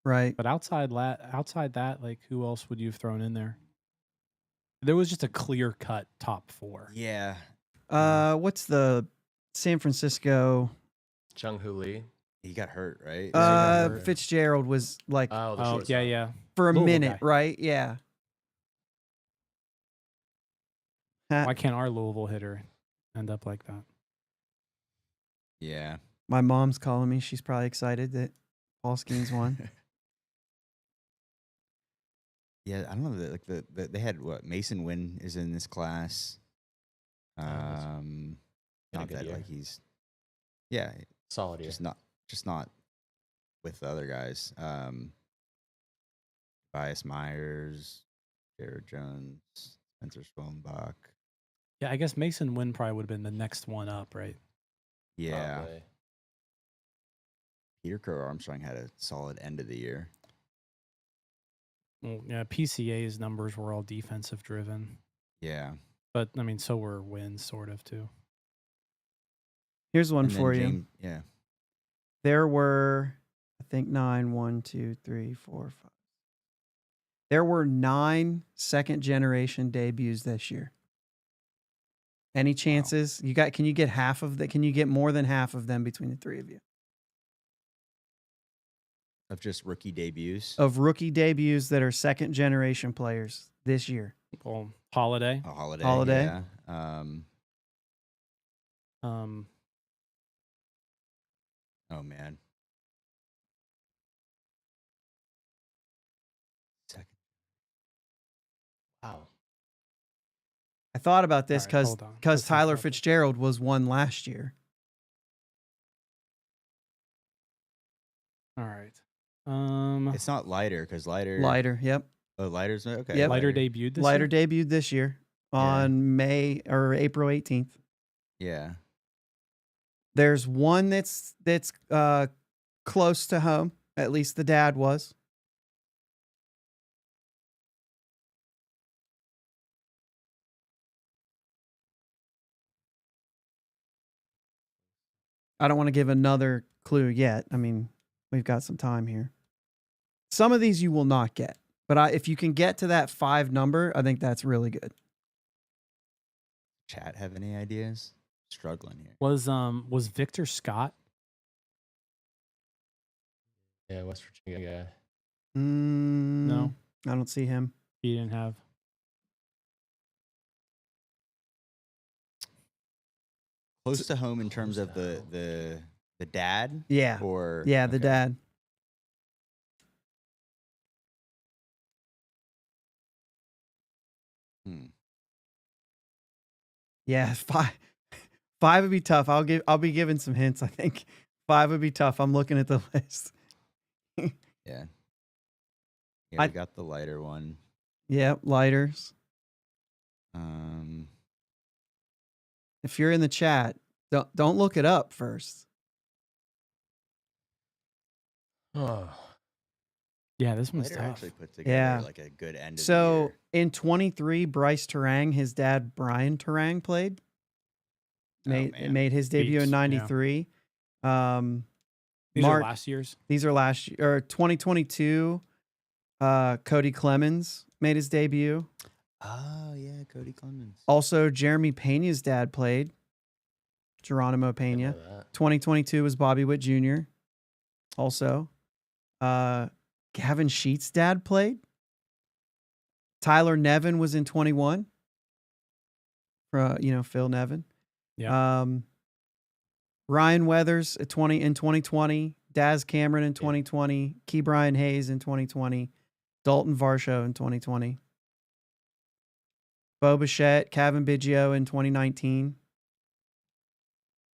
Right. But outside that, like who else would you have thrown in there? There was just a clear cut top 4. Yeah. What's the San Francisco? Chung Hoo Lee. He got hurt, right? hurt. Fitzgerald was like Oh, the Oh, shortstop. yeah. for a Louisville minute, guy. right? Yeah. Why can't our Louisville hitter end up like that? Yeah. My mom's calling me. She's probably excited that Paul Skenes won. Yeah, I don't know. Like they had what Mason Wynn is in this class. that's Not a good that year. like he's, yeah, Solid year. just not with the other guys. Bias Myers, Jared Jones, Spencer Schwellenbach. Yeah, I guess Mason Wynn probably would have been the next one up, right? Yeah, Probably. Peter Crow Armstrong had a solid end of the year. Well, yeah, PCA's numbers were all defensive driven, Yeah, but I mean, so were wins sort of too. Here's one And then for you. James, yeah, There were, I think, 9, 1, 2, 3, 4, 5, There were 9 second-generation debuts this year. Any chances? Wow. Can you get half of that? Can you get more than half of them between the three of you? Of just rookie debuts? Of rookie debuts that are second-generation players this year. Well, Holiday. A Holiday. Holiday. Yeah. Oh, man. Second. Wow. I thought about this All right, hold on. because Let's think Tyler about this. Fitzgerald was one last year. All right. It's not Lighter because Lighter. Lighter, yep. Oh, Lighter's okay. Yep. Lighter debuted this Lighter year? debuted this year on May or April 18th. Yeah. There's one that's close to home. At least the dad was. I don't want to give another clue yet. I mean, we've got some time here. Some of these you will not get, but if you can get to that 5 number, I think that's really good. Chat have any ideas? Struggling here. Was Victor Scott? Yeah, West Virginia guy. No, I don't see him. he didn't have. Close to home in terms of the dad? Yeah. Or Yeah, the okay. dad. Yeah, 5 would be tough. I'll be giving some hints, I think. 5 would be tough. I'm looking at the list. Yeah. Yeah, we got the Lighter one. Yep, lighters. Um If you're in the chat, don't look it up first. Oh. Yeah, this one's Lighter tough. actually put together Yeah. like a good end of the So year. in 23, Bryce Terang, his dad Brian Terang played. man. Made his debut Beats, in yeah. 93. These Mark- are last year's. These are last year or 2022. Cody Clemens made his debut. Oh yeah, Cody Clemens. Also, Jeremy Pena's dad played. Geronimo Didn't Pena. know that. 2022 was Bobby Witt Jr. Also, Gavin Sheets' dad played. Tyler Nevin was in 21. Phil Nevin. Yeah. Ryan Weathers in 2020. Daz Cameron in 2020. Key Brian Hayes in 2020. Dalton Varsho in 2020. Bo Bichette, Kevin Biggio in 2019.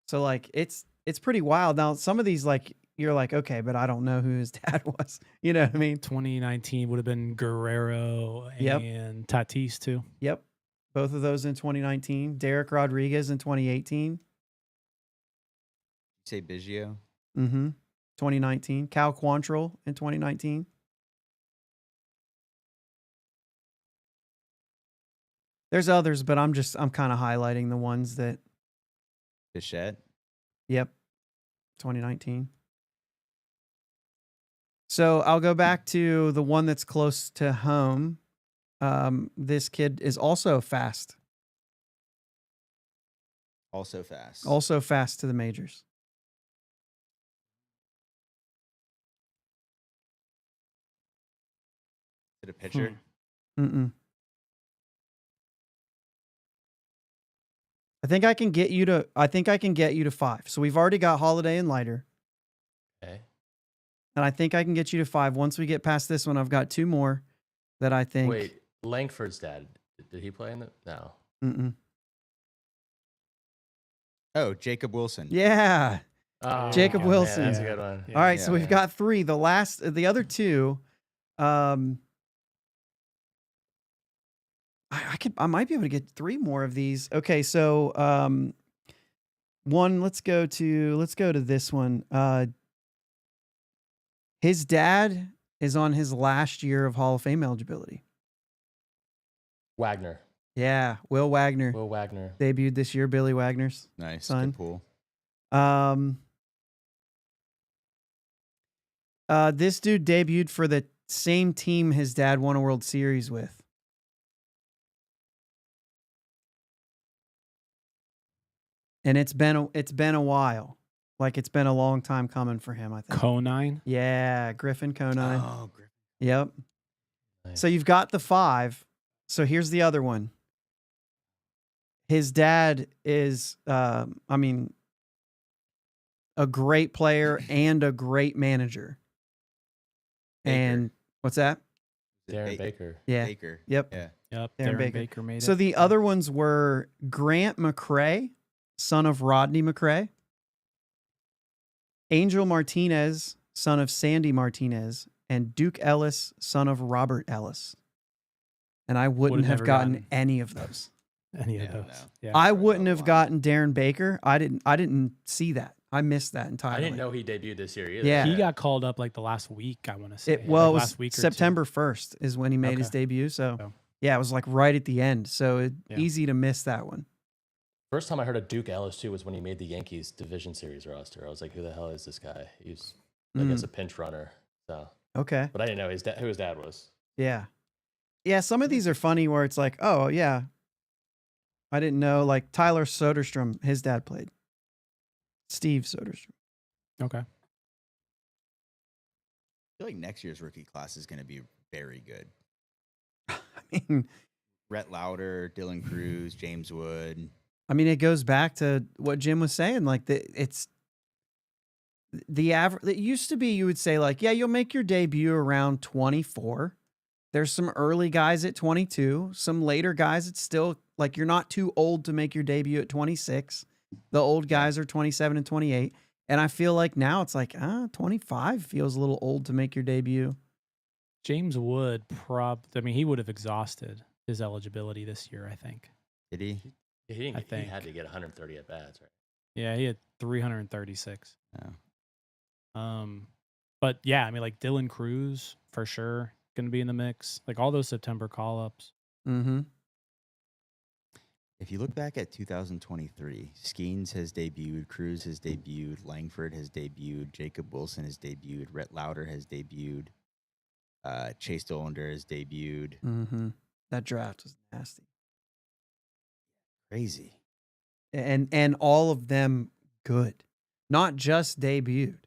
So like it's pretty wild. Now some of these like you're like, okay, but I don't know who his dad was. You know what I mean? 2019 would have been Guerrero Yep. and Tatis too. Yep. Both of those in 2019. Derek Rodriguez in 2018. Say Biggio. 2019. Cal Quantrill in 2019. There's others, but I'm kind of highlighting the ones that. Bichette. Yep. 2019. So I'll go back to the one that's close to home. This kid is also fast. Also fast. Also fast to the majors. Is it a pitcher? Mm-mm. I think I can get you to 5. So we've already got Holiday and Lighter. Okay. And I think I can get you to 5. Once we get past this one, I've got 2 more that I think. Wait, Langford's dad, did he play in it? No. Mm-mm. Oh, Jacob Wilson. Yeah. Oh, Jacob man, Wilson. that's a good one. Yeah. All right. So Yeah, we've got 3. The other 2, I might be able to get 3 more of these. Okay. So, one, let's go to this one. His dad is on his last year of Hall of Fame eligibility. Wagner. Yeah, Will Wagner Will Wagner. debuted this year. Billy Wagner's Nice. son. Good pool. This dude debuted for the same team his dad won a World Series with. And it's been a while. Like, it's been a long time coming for him, I think. Conine. Yeah, Griffin Conine. Oh, Griffin. Yep. Nice. So you've got the 5. So here's the other one. His dad is, a great player and a great manager. Baker. And what's that? Darren Baker. Yeah. Baker. Yep. Yeah. Yep. Darren Darren Baker. Baker made it. So the other ones were Grant McCrae, son of Rodney McCrae, Angel Martinez, son of Sandy Martinez, and Duke Ellis, son of Robert Ellis. And I wouldn't have never gotten any of those. any of Yeah, those. no. Yeah. I Right wouldn't down have the line. gotten Darren Baker. I didn't see that. I missed that entirely. I didn't know he debuted this year either. Yeah. He got called up like the last week, I want to say. It was last week or two. September 1st is when he made his Okay. debut. So Oh. yeah, it was like right at the end. So Yeah. easy to miss that one. First time I heard of Duke Ellis too was when he made the Yankees division series roster. I was like, who the hell is this guy? He's I guess a pinch runner. So, Okay. but I didn't know who his dad was. Yeah. Yeah, some of these are funny where it's like, oh, yeah. I didn't know. Like Tyler Soderstrom, his dad played. Steve Soderstrom. Okay. I feel like next year's rookie class is going to be very good. I mean, Rhett Lauder, Dylan Cruz, James Wood. it goes back to what Jim was saying. Like, it's the average. It used to be you would say, like, yeah, you'll make your debut around 24. There's some early guys at 22, some later guys. It's still like you're not too old to make your debut at 26. The old guys are 27 and 28. And I feel like now it's like, 25 feels a little old to make your debut. James Wood he would have exhausted his eligibility this year, I think. Did he? He I think. had to get 130 at bats, right? Yeah, he had 336. Oh. But yeah, like Dylan Cruz for sure going to be in the mix. Like all those September call-ups. Mm-hmm. If you look back at 2023, Skenes has debuted, Cruz has debuted, Langford has debuted, Jacob Wilson has debuted, Rhett Lauder has debuted, Chase Dollander has debuted. Mm-hmm. That draft was nasty. Crazy. And all of them good. Not just debuted.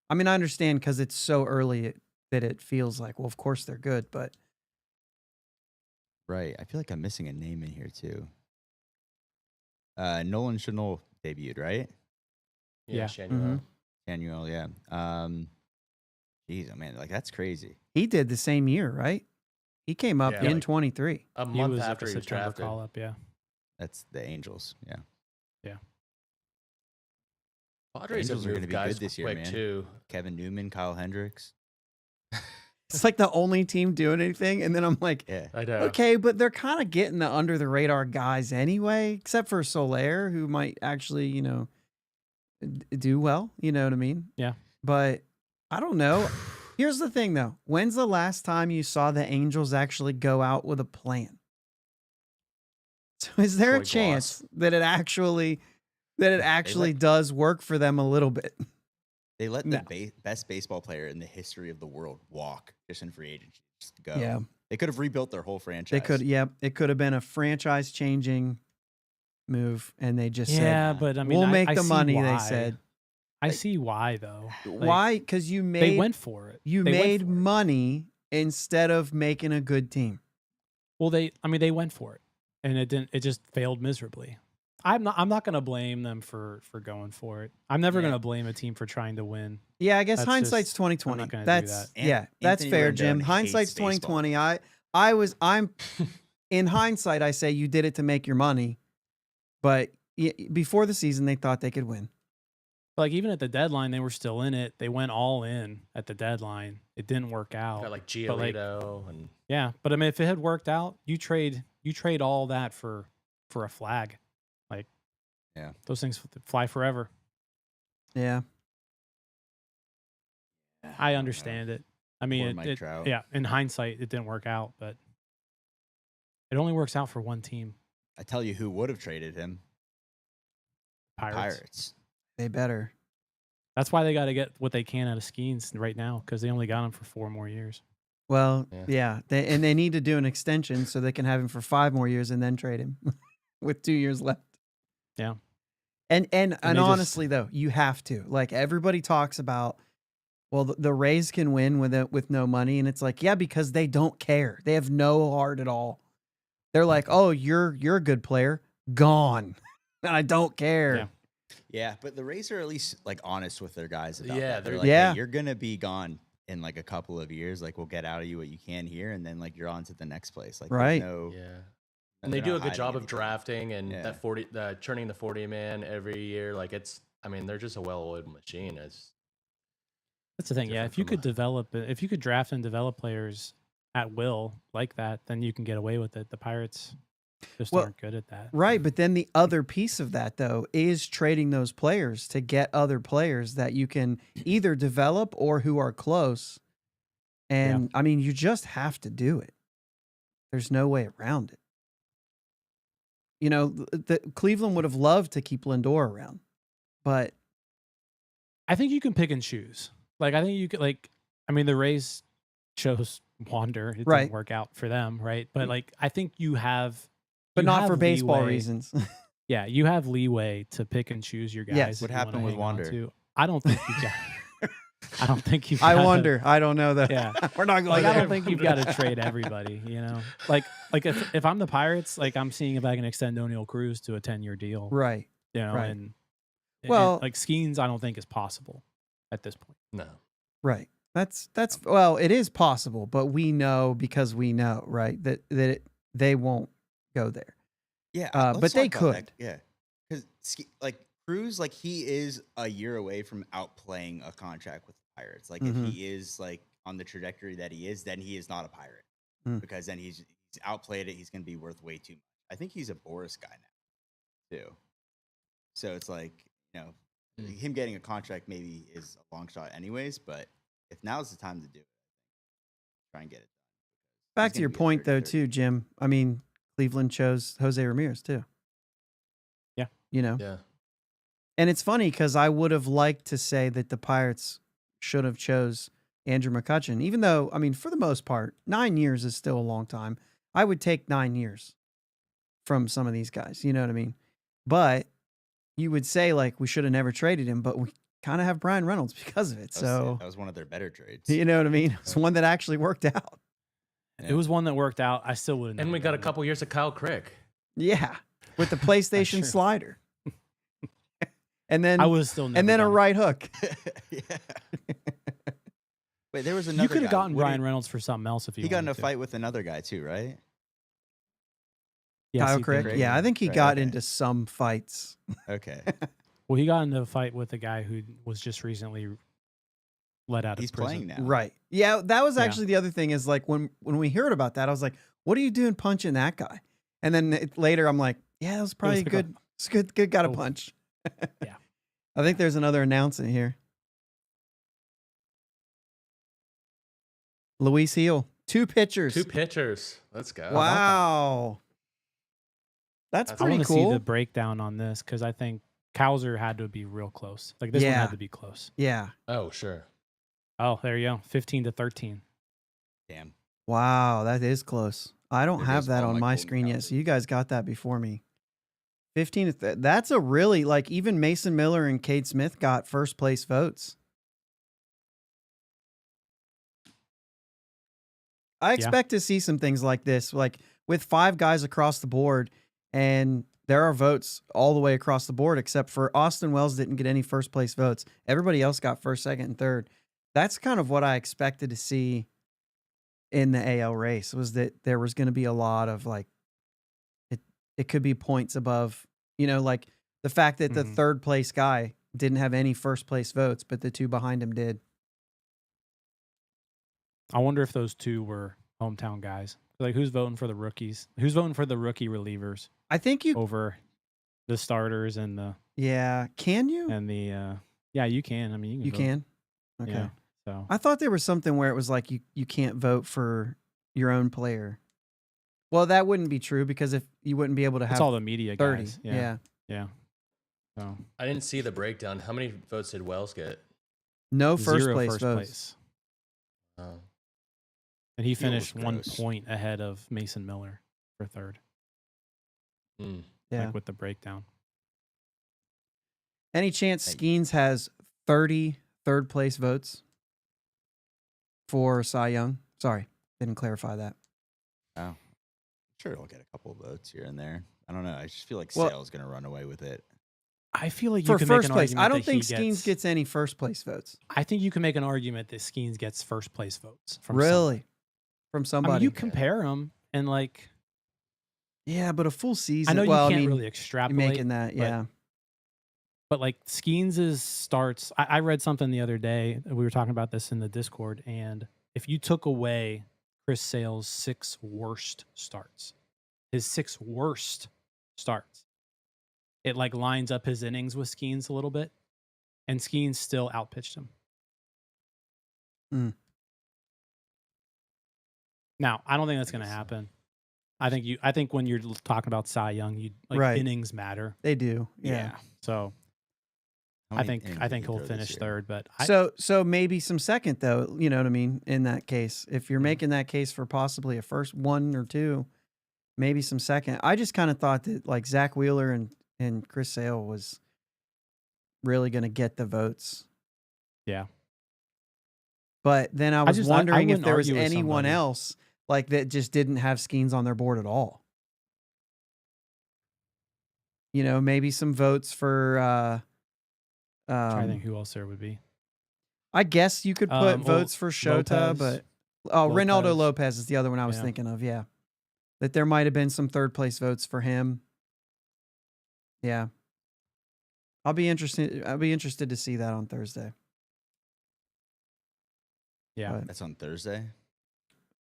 I understand because it's so early that it feels like, well, of course they're good, but Right. I feel like I'm missing a name in here too. Nolan Chanel debuted, right? Yeah. Shanuel. Samuel, yeah. Geez, oh man, like that's crazy. he did the same year, right? He came up Yeah, in like- 23. A He month was at after the he was September drafted. call-up, yeah. That's the Angels, yeah. Padres have Angels are gonna moved be guys good this year, quick man. too. Kevin Newman, Kyle Hendricks. It's like the only team doing anything. And then I'm like, Yeah. I know. okay, but they're kind of getting the under the radar guys anyway, except for Soler, who might actually, do well. You know what I mean? Yeah. But I don't know. Here's the thing, though. When's the last time you saw the Angels actually go out with a plan? So is there Troy a chance Glass. that it actually does work for them a little bit? They let No. the best baseball player in the history of the world walk just in free agency. Just go. Yeah. They could have rebuilt their whole franchise. They could, it could have been a franchise changing move, and they just Yeah, said, but we'll make I the see money, why. they said. I see why though. Like, Why? Because you they made went for it. you They went made for it. money instead of making a good team. Well, they went for it, and it didn't. It just failed miserably. I'm not going to blame them for going for it. I'm never Yeah. going to blame a team for trying to win. Yeah, I guess That's hindsight's just- 2020. I'm not gonna do That's that. yeah, that's Anthony fair, Rendon Jim. hates Hindsight's baseball. 2020. I'm in hindsight, I say you did it to make your money, but before the season, they thought they could win. Like even at the deadline, they were still in it. They went all in at the deadline. It didn't work out. Got like But, like, Giolito and Yeah, but if it had worked out, you trade all that for a flag. Like, Yeah. those things fly forever. Yeah, I understand it. I mean, Poor Mike Trout. yeah. In hindsight, it didn't work out, but it only works out for one team. I tell you who would have traded him. Pirates. they better. That's why they got to get what they can out of Skenes right now because they only got him for 4 more years. Well, Yeah. they need to do an extension so they can have him for 5 more years and then trade him with 2 years left. Yeah. And they just honestly though, you have to. Like everybody talks about, well, the Rays can win with no money, and it's like, yeah, because they don't care. They have no heart at all. They're like, oh, you're a good player, gone, and I don't care. Yeah. Yeah, but the Rays are at least like honest with their guys about Yeah, that. They're they're- like, Yeah. hey, you're gonna be gone in like a couple of years. Like we'll get out of you what you can here, and then like you're on to the next place. Like there's Right. no, Yeah. they're And they do not a good hiding job of anything. drafting and Yeah. that 40, churning the 40 man every year. Like I mean, they're just a well-oiled machine. That's the thing. Yeah. different If you from could if you could draft and develop players at will like that, then you can get away with it. The Pirates just Well, aren't good at that. Right, but then the other piece of that though is trading those players to get other players that you can either develop or who are close. And I mean, you just have to do it. There's no way around it. You know, the Cleveland would have loved to keep Lindor around, but I think you can pick and choose. Like, I think you could, like, I mean, the Rays chose Wander. It Right. didn't work out for them, right? But, like, I think you have. but you not have for baseball leeway- reasons. Yeah, you have leeway to pick and choose your guys. Yes. that What you wanna happened with hang on Wander? to. I don't think you got. I don't think you. I wonder. I don't know though. Yeah. We're not going Like, I there. don't think you've got to trade everybody. You know, like if I'm the Pirates, like I'm seeing if I can extend O'Neal Cruz to a 10-year deal. Right. You know, right. and Well- like Skenes, I don't think is possible at this point. No. Right. That's well, it is possible, but we know because we know, right, that they won't go there. Yeah, but let's they talk about that. could. Yeah, because like Cruz, like he is a year away from outplaying a contract with the Pirates. Like Mhm. if he is like on the trajectory that he is, then he is not a Pirate Mm. because then he's outplayed it. He's going to be worth way too much. I think he's a Boris guy now, too. So it's like him getting a contract maybe is a long shot, anyways. But if now's the time to do it, try and get it done. Back He's to gonna your be a point though 30. too, Jim. I mean, Cleveland chose Jose Ramirez too. Yeah. You know. Yeah. And it's funny because I would have liked to say that the Pirates should have chose Andrew McCutchen, even though, I mean, for the most part, 9 years is still a long time. I would take 9 years from some of these guys. You know what I mean? But you would say, like, we should have never traded him, but we kind of have Brian Reynolds because of it. That was one of their better trades. You know what I mean? It's one that actually worked out. It was one that worked out. I still wouldn't. And we got a couple years of Kyle Crick. Yeah. With the PlayStation true. slider. And then I was still. Never and then a done it. right hook. Yeah. Wait, there was another. You could have guy. gotten What did Ryan Reynolds for something else if you. He got in wanted a to. fight with another guy too, right? Yes, Kyle he did. Crick. Crick. Yeah, I think he Right, got okay. into some fights. Okay. Well, he got into a fight with a guy who was just recently let out He's of prison. playing now. Right. Yeah, that was Yeah. actually the other thing is like when we heard about that, I was like, what are you doing punching that guy? And then later I'm like, yeah, that was probably like a- good. It's good guy to Oh. punch. Yeah. I think there's another announcement here. Luis Heel, 2 pitchers. 2 pitchers. Let's go. Wow. That's That's I pretty want to cool. see the breakdown on this because I think Kowser had to be real close. Like this one Yeah. had to be close. Yeah. Oh, sure. Oh, there you go. 15-13. Damn. Wow, that is close. I don't There have goes that all on my my Golden screen yet, Cowboys. so you guys got that before me. 15 to that's a really like even Mason Miller and Cade Smith got first place votes. I expect to see some things like this, like with 5 guys across the board, and there are votes all the way across the board, except for Austin Wells didn't get any first place votes. Everybody else got first, second, and third. That's kind of what I expected to see in the AL race, was that there was going to be a lot of like, it could be points above, like the fact that the Mhm. third place guy didn't have any first place votes, but the 2 behind him did. I wonder if those 2 were hometown guys. Like who's voting for the rookies? Who's voting for the rookie relievers I think you, over the starters and the yeah, can you? yeah, you can. I mean, You vote. can? Okay. Yeah. So I thought there was something where it was like you can't vote for your own player. Well, that wouldn't be true because if you wouldn't be able to it's have all the media 30. guys. Yeah. Yeah. So I didn't see the breakdown. How many votes did Wells get? No first 0 place first votes. place. Oh. And he Field was finished 1 gross. point ahead of Mason Miller for third, Yeah. like with the breakdown. Any chance Hey. Skenes has 30 third place votes for Cy Young? Sorry, didn't clarify that. Oh, I'm sure he'll get a couple of votes here and there. I don't know. I just feel like Well- Sale's going to run away with it. I feel like you For can make first an place, argument I don't that he think Skenes gets any first place votes. I think you can make an argument that Skenes gets first place votes from Really? From someone. somebody? I mean, you compare them and like Yeah, but a full season. I know you well, can't I mean, really you're extrapolate, making that, but- yeah. but like Skenes' starts. I read something the other day. We were talking about this in the Discord, and if you took away Chris Sale's 6 worst starts, his 6 worst starts, it like lines up his innings with Skenes a little bit, and Skenes still outpitched him. Mm. Now, I don't think that's going to guess so. happen. I think when you're talking about Cy Young, you like Right. innings matter. They do, yeah. So How I many think innings I did he think he'll throw this finish year? third, but So maybe some second though, you know what I mean? In that case, if you're making that case for possibly a first 1 or 2, maybe some second. I just kind of thought that like Zach Wheeler and Chris Sale was really going to get the votes. Yeah. But then I was just- I wondering if wouldn't there was argue with anyone somebody. else like that just didn't have Skenes on their board at all. You know, maybe some votes for try to think who else there would be. I guess you could put Well, votes for Shota, Lopez. but Ronaldo Lopez. Lopez is the other one I was Yeah. thinking of. Yeah, that there might have been some third place votes for him. Yeah, I'll be interested to see that on Thursday. Yeah. But- That's on Thursday.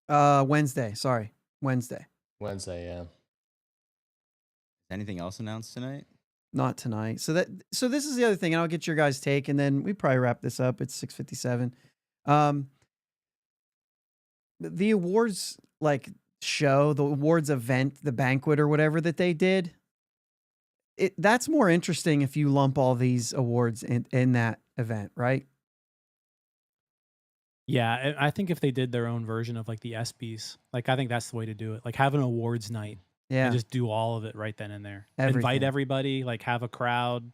Wednesday. Sorry, Wednesday. Wednesday, yeah. Anything else announced tonight? Not tonight. So this is the other thing, and I'll get your guys' take, and then we probably wrap this up. It's 6:57. The awards show, the awards event, the banquet or whatever that they did. That's more interesting if you lump all these awards in that event, right? Yeah, I think if they did their own version of like the ESPYs, like I think that's the way to do it. Like have an awards night Yeah. and just do all of it right then and there. Everything. Invite everybody, like have a crowd,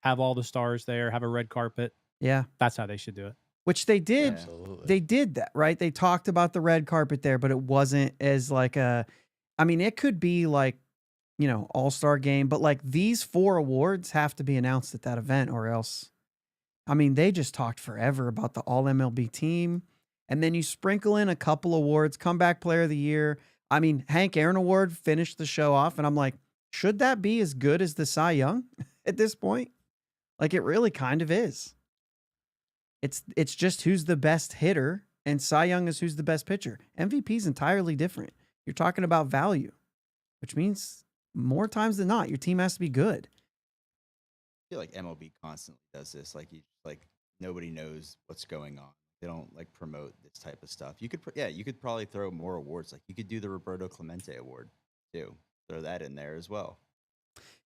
have all the stars there, have a red carpet. Yeah. That's how they should do it. Which they did. Absolutely. They did that, right? They talked about the red carpet there, but it wasn't as like I mean, it could be like, you know, all-star game, but like these 4 awards have to be announced at that event or else. I mean, they just talked forever about the all MLB team. And then you sprinkle in a couple awards, comeback player of the year. I mean, Hank Aaron Award finished the show off. And I'm like, should that be as good as the Cy Young at this point? Like it really kind of is. It's just who's the best hitter, and Cy Young is who's the best pitcher. MVP is entirely different. You're talking about value, which means more times than not, your team has to be good. I feel like MLB constantly does this. Like nobody knows what's going on. They don't like promote this type of stuff. You could probably throw more awards. Like you could do the Roberto Clemente Award too. Throw that in there as well.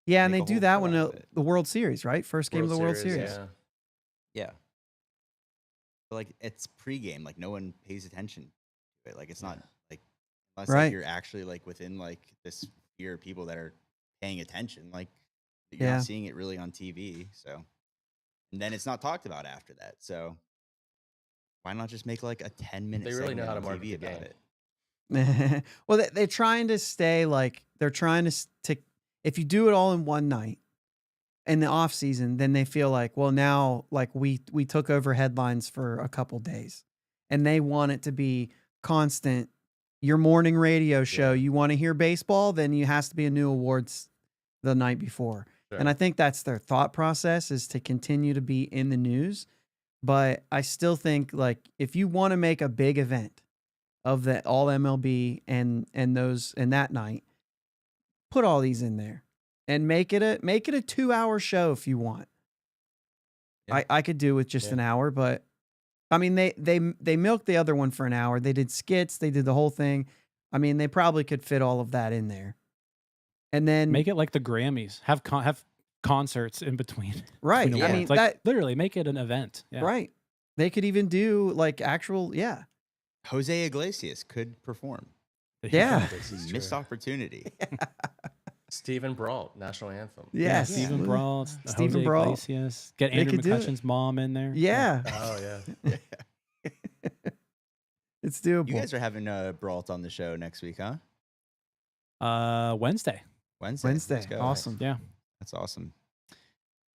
Yeah, and Make they a do whole that show one out of it. the World Series, right? First game of the World Series. Yeah. Yeah. But like it's pregame. Like no one pays attention to it. Like it's not like unless Right. like, you're actually like within like this sphere of people that are paying attention. Like you're Yeah. not seeing it really on TV. So and then it's not talked about after that. So why not just make like a 10-minute They really know segment how to on market TV the about game. it? Well, they're trying to stay like they're trying to if you do it all in one night in the off season, then they feel like, well, now like we took over headlines for a couple days, and they want it to be constant. Your morning radio show, Yeah. you want to hear baseball, then you has to be a new awards the night before. Sure. And I think that's their thought process, is to continue to be in the news. But I still think like if you want to make a big event of the all MLB and that night, put all these in there and make it a 2-hour show if you want. Yeah. I could do with just Yeah. an hour, but I mean they milked the other one for an hour. They did skits, they did the whole thing. I mean, they probably could fit all of that in there. And then Make it like the Grammys. Have concerts in between. right. between I awards. mean like that literally make it an event. Yeah. right. They could even do like actual Jose Iglesias could perform. Yeah. This is Missed true. opportunity. Stephen Brault, national anthem. Yeah, Yes. Stephen Brault, Stephen Jose Brault. Iglesias. Get They Andrew could do it. McCutcheon's mom in there. Yeah. Oh yeah. It's doable. You guys are having Brault on the show next week, huh? Wednesday. Wednesday. Wednesday. Let's go. Awesome. Yeah. That's awesome.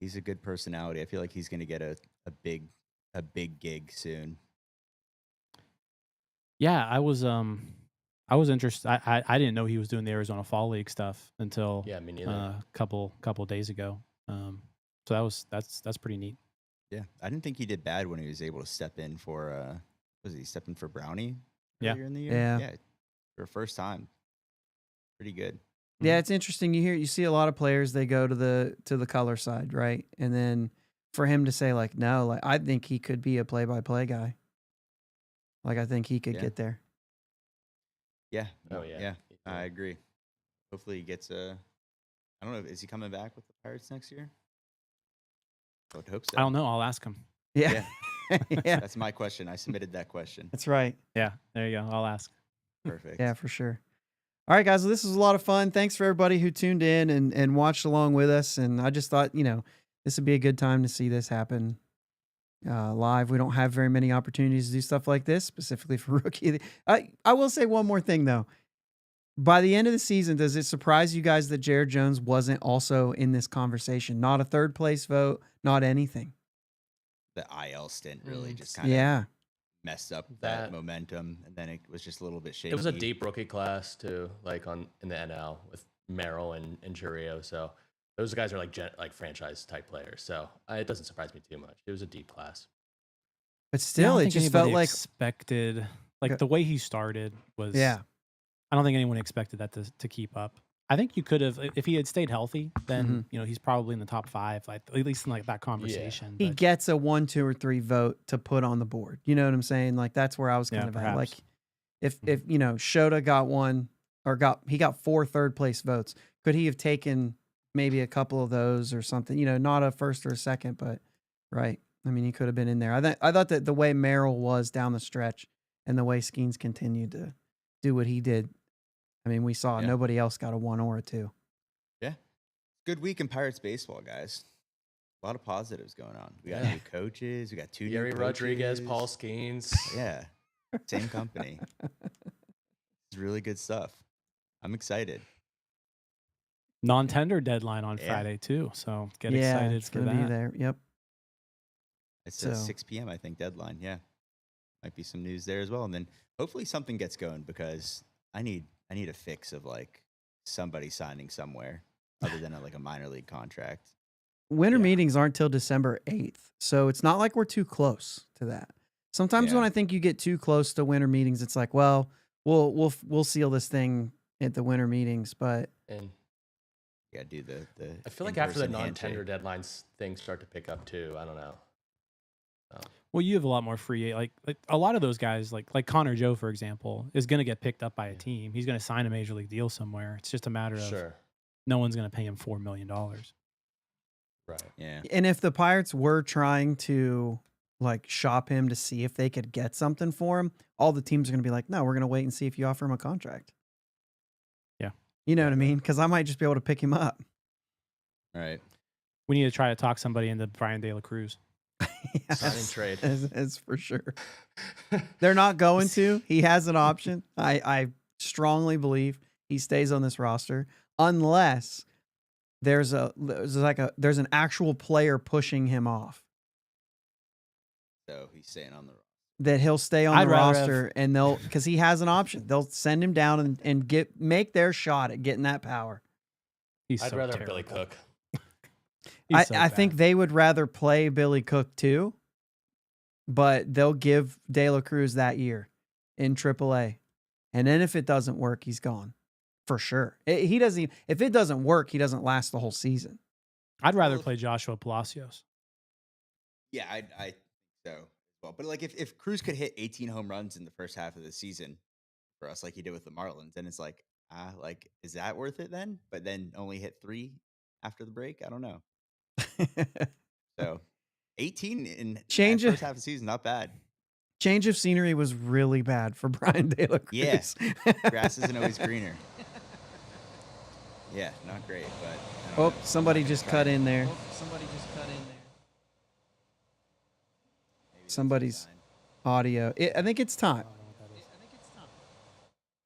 He's a good personality. I feel like he's going to get a big gig soon. Yeah, I was interested. I didn't know he was doing the Arizona Fall League stuff until Yeah, me neither. a couple days ago. So that's pretty neat. Yeah, I didn't think he did bad when he was able to step in for was he stepping for Brownie Yeah. earlier in the year? Yeah. For a first time. Pretty good. Yeah, it's interesting. You see a lot of players, they go to the color side, right? And then for him to say like, no, like I think he could be a play-by-play guy. Like I think he could Yeah. get there. Yeah. Oh, yeah. Yeah. I agree. Hopefully he gets I don't know, is he coming back with the Pirates next year? I would hope so. I don't know. I'll ask him. Yeah. Yeah. That's my question. I submitted that question. That's right. Yeah, there you go. I'll ask. Perfect. Yeah, for sure. All right, guys. Well, this was a lot of fun. Thanks for everybody who tuned in and watched along with us. And I just thought, this would be a good time to see this happen live. We don't have very many opportunities to do stuff like this, specifically for rookie. I will say one more thing, though. By the end of the season, does it surprise you guys that Jared Jones wasn't also in this conversation? Not a third place vote, not anything. The IL stint really just kind of Yeah. messed up That- that momentum, and then it was just a little bit shaky. It was a deep rookie class too, like in the NL with Merrill and Churio. So those guys are like franchise type players. So it doesn't surprise me too much. It was a deep class. But Yeah, I still, don't it think just felt anybody like, expected. Like Okay. the way he started was. yeah. I don't think anyone expected that to keep up. I think you could have, if he had stayed healthy, then he's probably in the top 5, like at least in like that conversation. He but- gets a 1, 2, or 3 vote to put on the board. You know what I'm saying? Like that's where I was kind Yeah, of at. Like perhaps. if Shota got 1 or got 4 third place votes, could he have taken maybe a couple of those or something? Not a first or a second, but right. I mean, he could have been in there. I thought that the way Merrill was down the stretch and the way Skenes continued to do what he did. I mean, we saw nobody else got a 1 or a 2. Yeah. Good week in Pirates baseball, guys. A lot of positives going on. We got Yeah. new coaches. We got 2 Gary new Rodriguez, coaches. Paul Skenes. Yeah. Same company. It's really good stuff. I'm excited. non-tender deadline on Yeah. Friday too. So get Yeah, excited it's for gonna be that. there. Yep. It's a So- 6 p.m., I think, deadline. Yeah. Might be some news there as well. And then hopefully something gets going because I need a fix of like somebody signing somewhere other than like a minor league contract. Winter Yeah. meetings aren't till December 8th. So it's not like we're too close to that. Sometimes Yeah. when I think you get too close to winter meetings, it's like, well, we'll seal this thing at the winter meetings, but And You got to do the I feel like after the in-person non-tender handshake. deadlines, things start to pick up too. I don't know. Well, you have a lot more free. Like a lot of those guys, like Connor Joe, for example, is going to get picked up by a team. He's going to sign a major league deal somewhere. It's just a matter of Sure. no one's going to pay him $4 million. Right. Yeah. and if the Pirates were trying to like shop him to see if they could get something for him, all the teams are going to be like, no, we're going to wait and see if you offer him a contract. Yeah. You know what I mean? Because I might just be able to pick him up. All right. We need to try to talk somebody into Brian De La Cruz. Sign and trade. It's for sure. They're not going to. He has an option. I strongly believe he stays on this roster unless there's an actual player pushing him off. So he's staying on the That he'll stay on I'd the rather roster and because he has an option. They'll send him down and make their shot at getting that power. He's I'd so rather terrible. Billy Cook. He's so I think bad. they would rather play Billy Cook too, but they'll give De La Cruz that year in AAA. And then if it doesn't work, he's gone for sure. He doesn't. If it doesn't work, he doesn't last the whole season. I'd rather Well, play Joshua Palacios. Yeah, I think so as well. But like if Cruz could hit 18 home runs in the first half of the season for us, like he did with the Marlins, then it's like, is that worth it then? But then only hit 3 after the break. I don't know. So 18 in Change that it. first half of the season, not bad. change of scenery was really bad for Brian De La Cruz. Yeah. Grass isn't always greener. Yeah, not great, but I don't Oh, know. somebody just cut in there. Maybe that's a Somebody's sign. audio. I think it's time. I don't know what that is.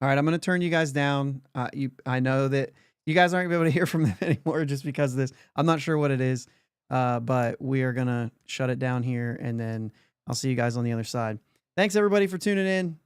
All right, I'm going to turn you guys down. I know that you guys aren't going to be able to hear from them anymore just because of this. I'm not sure what it is, but we are going to shut it down here, and then I'll see you guys on the other side. Thanks, everybody, for tuning in.